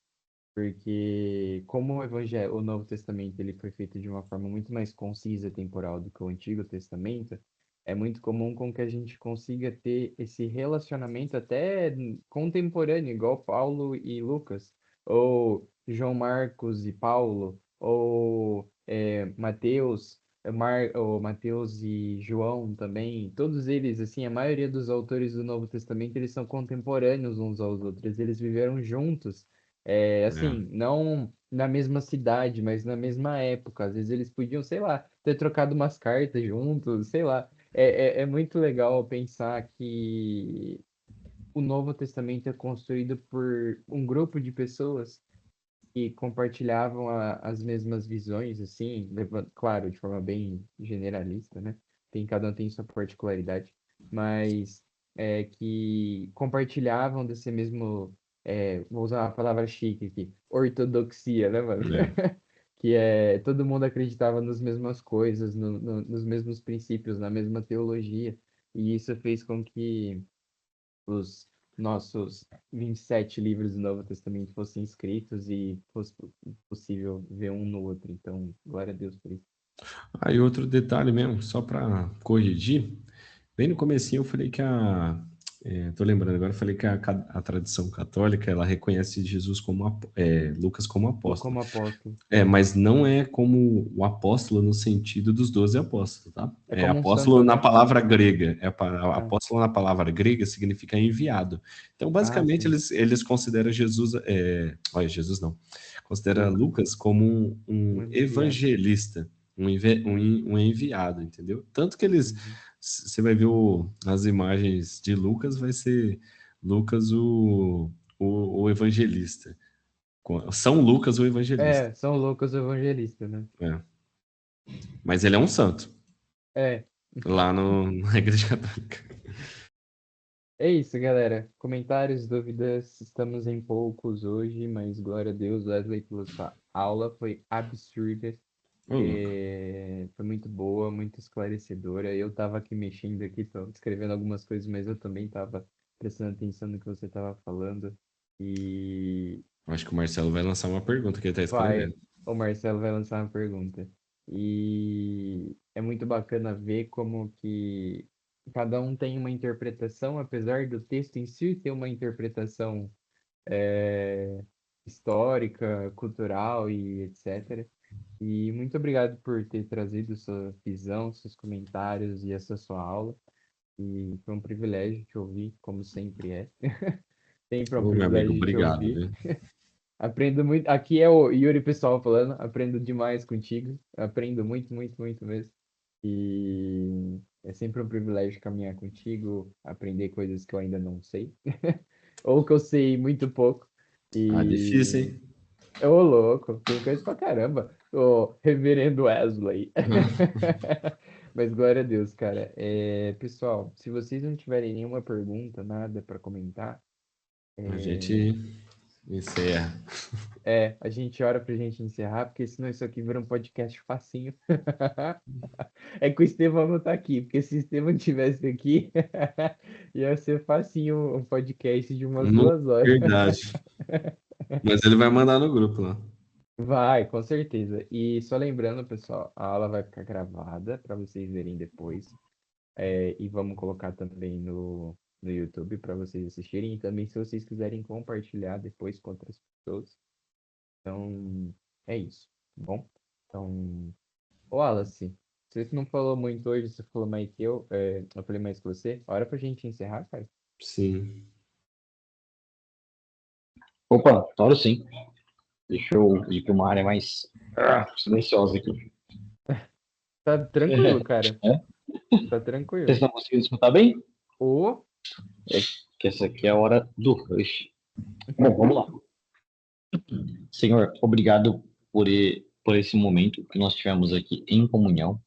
Porque como o Novo Testamento ele foi feito de uma forma muito mais concisa e temporal do que o Antigo Testamento, é muito comum com que a gente consiga ter esse relacionamento até contemporâneo, igual Paulo e Lucas, ou João Marcos e Paulo, ou Mateus, ou Mateus e João também. Todos eles, assim, a maioria dos autores do Novo Testamento, eles são contemporâneos uns aos outros, eles viveram juntos. É. Assim, não na mesma cidade, mas na mesma época. Às vezes eles podiam, sei lá, ter trocado umas cartas juntos, sei lá. É muito legal pensar que o Novo Testamento é construído por um grupo de pessoas que compartilhavam as mesmas visões, assim, claro, de forma bem generalista, né? Cada um tem sua particularidade, mas que compartilhavam desse mesmo, vou usar uma palavra chique aqui, ortodoxia, né, mano? É. Que todo mundo acreditava nas mesmas coisas, nos mesmos princípios, na mesma teologia, e isso fez com que os nossos 27 livros do Novo Testamento fossem escritos e fosse possível ver um no outro. Então, glória a Deus por isso. Aí outro detalhe mesmo, só para corrigir, bem no comecinho eu falei que tô lembrando agora, eu falei que a tradição católica, ela reconhece Jesus como, Lucas como apóstolo. Como apóstolo. Mas não é como o apóstolo no sentido dos 12 apóstolos, tá? É É como um apóstolo santo, na né? palavra grega. Ah, Apóstolo na palavra grega significa enviado. Então, basicamente, sim. eles consideram Jesus, olha, Jesus não, considera Lucas, Lucas como um um enviado. evangelista, um enviado, entendeu? Tanto que Uhum. você vai ver as imagens de Lucas, vai ser Lucas o evangelista. São Lucas o evangelista. São Lucas o evangelista, né? É. Mas ele é um santo, É, lá na Igreja Católica. é isso, galera. Comentários, dúvidas, estamos em poucos hoje, mas glória a Deus, Wesley, pela sua aula foi absurda. Ô, louco. Foi muito boa, muito esclarecedora. Eu estava aqui mexendo aqui, tô escrevendo algumas coisas, mas eu também estava prestando atenção no que você estava falando. E Acho que o Marcelo vai lançar uma pergunta que ele está vai, escrevendo. o Marcelo vai lançar uma pergunta. E é muito bacana ver como que cada um tem uma interpretação, apesar do texto em si ter uma interpretação é, histórica, cultural e etc. E muito obrigado por ter trazido sua visão, seus comentários e essa sua aula. E foi um privilégio te ouvir, como sempre é. Sempre é um Ô, meu amigo, privilégio te obrigado, ouvir. viu? Aprendo muito. Aqui é o Yuri pessoal falando. Aprendo demais contigo. Aprendo muito, muito, muito mesmo. E é sempre um privilégio caminhar contigo, aprender coisas que eu ainda não sei, ou que eu sei muito pouco. Tá difícil, E hein? Ô, louco, tem coisa pra caramba. Ô, Reverendo Wesley. Mas glória a Deus, cara. Pessoal, se vocês não tiverem nenhuma pergunta, nada pra comentar, A é, gente encerra. a gente ora pra gente encerrar, porque senão isso aqui vira um podcast facinho. É que o Estevão não tá aqui, porque se o Estevão tivesse aqui, ia ser facinho um podcast de umas Não, 2 horas. verdade. Mas ele vai mandar no grupo lá. Vai, com certeza. E só lembrando, pessoal, a aula vai ficar gravada para vocês verem depois. E vamos colocar também no YouTube para vocês assistirem. E também, se vocês quiserem compartilhar depois com outras pessoas. Então, é isso, tá bom? Então, ô Wallace, você não falou muito hoje, você falou mais que eu falei mais que você. Hora pra gente encerrar, cara. Sim. Opa, claro sim. Deixa eu ir para uma área mais silenciosa aqui. Tá tranquilo, cara. É? Tá Vocês tranquilo. estão conseguindo escutar bem? Ô, É que essa aqui é a hora do rush. Bom, vamos lá. Senhor, obrigado por esse momento que nós tivemos aqui em comunhão,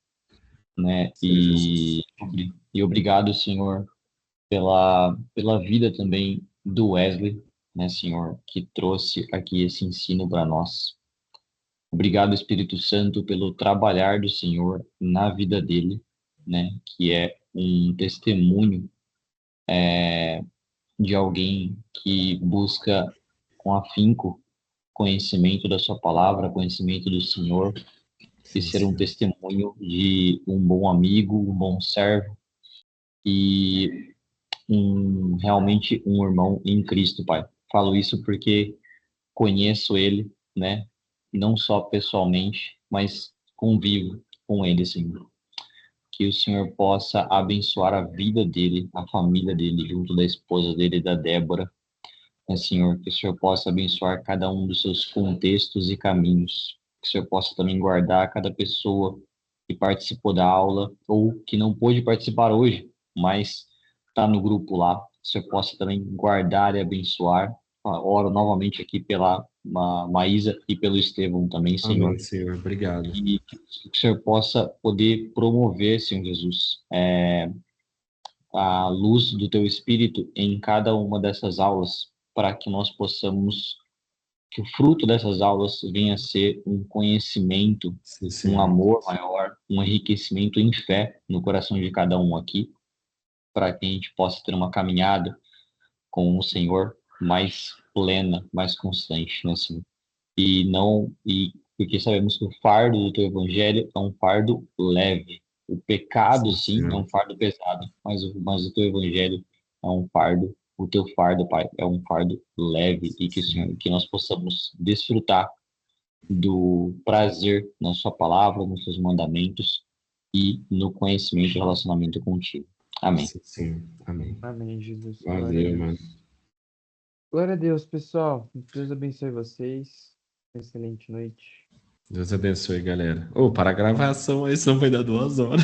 né? Sim, Jesus. E obrigado, Senhor, pela vida também do Wesley, né, Senhor, que trouxe aqui esse ensino para nós. Obrigado, Espírito Santo, pelo trabalhar do Senhor na vida dele, né, que é um testemunho de alguém que busca com afinco conhecimento da sua palavra, conhecimento do Senhor, e Sim, ser um Senhor. testemunho de um bom amigo, um bom servo e realmente um irmão em Cristo, Pai. Falo isso porque conheço ele, né? Não só pessoalmente, mas convivo com ele, Senhor. Que o Senhor possa abençoar a vida dele, a família dele, junto da esposa dele, da Débora. Senhor, que o Senhor possa abençoar cada um dos seus contextos e caminhos. Que o Senhor possa também guardar cada pessoa que participou da aula ou que não pôde participar hoje, mas está no grupo lá. Que o Senhor possa também guardar e abençoar. Oro novamente aqui pela Maísa e pelo Estevão também, Senhor. Amém, Senhor. Obrigado. E que o Senhor possa poder promover, Senhor Jesus, a luz do Teu Espírito em cada uma dessas aulas, para que nós possamos, que o fruto dessas aulas venha a ser um conhecimento, Sim, um Senhor. amor maior, um enriquecimento em fé no coração de cada um aqui, para que a gente possa ter uma caminhada com o Senhor mais plena, mais constante, né, Senhor? E porque sabemos que o fardo do teu evangelho é um fardo leve. O pecado, Sim, sim, é Senhor. um fardo pesado, mas o teu evangelho é um fardo, o teu fardo, Pai, é um fardo leve e que, Senhor, Sim. que nós possamos desfrutar do prazer na sua palavra, nos seus mandamentos e no conhecimento e relacionamento contigo. Amém. Sim, Senhor. Amém. Amém, Jesus. Glória a Valeu, mano. Deus. Glória a Deus, pessoal. Deus abençoe vocês. Excelente noite. Deus abençoe, galera. Ô, para a gravação aí, senão vai dar 2 horas.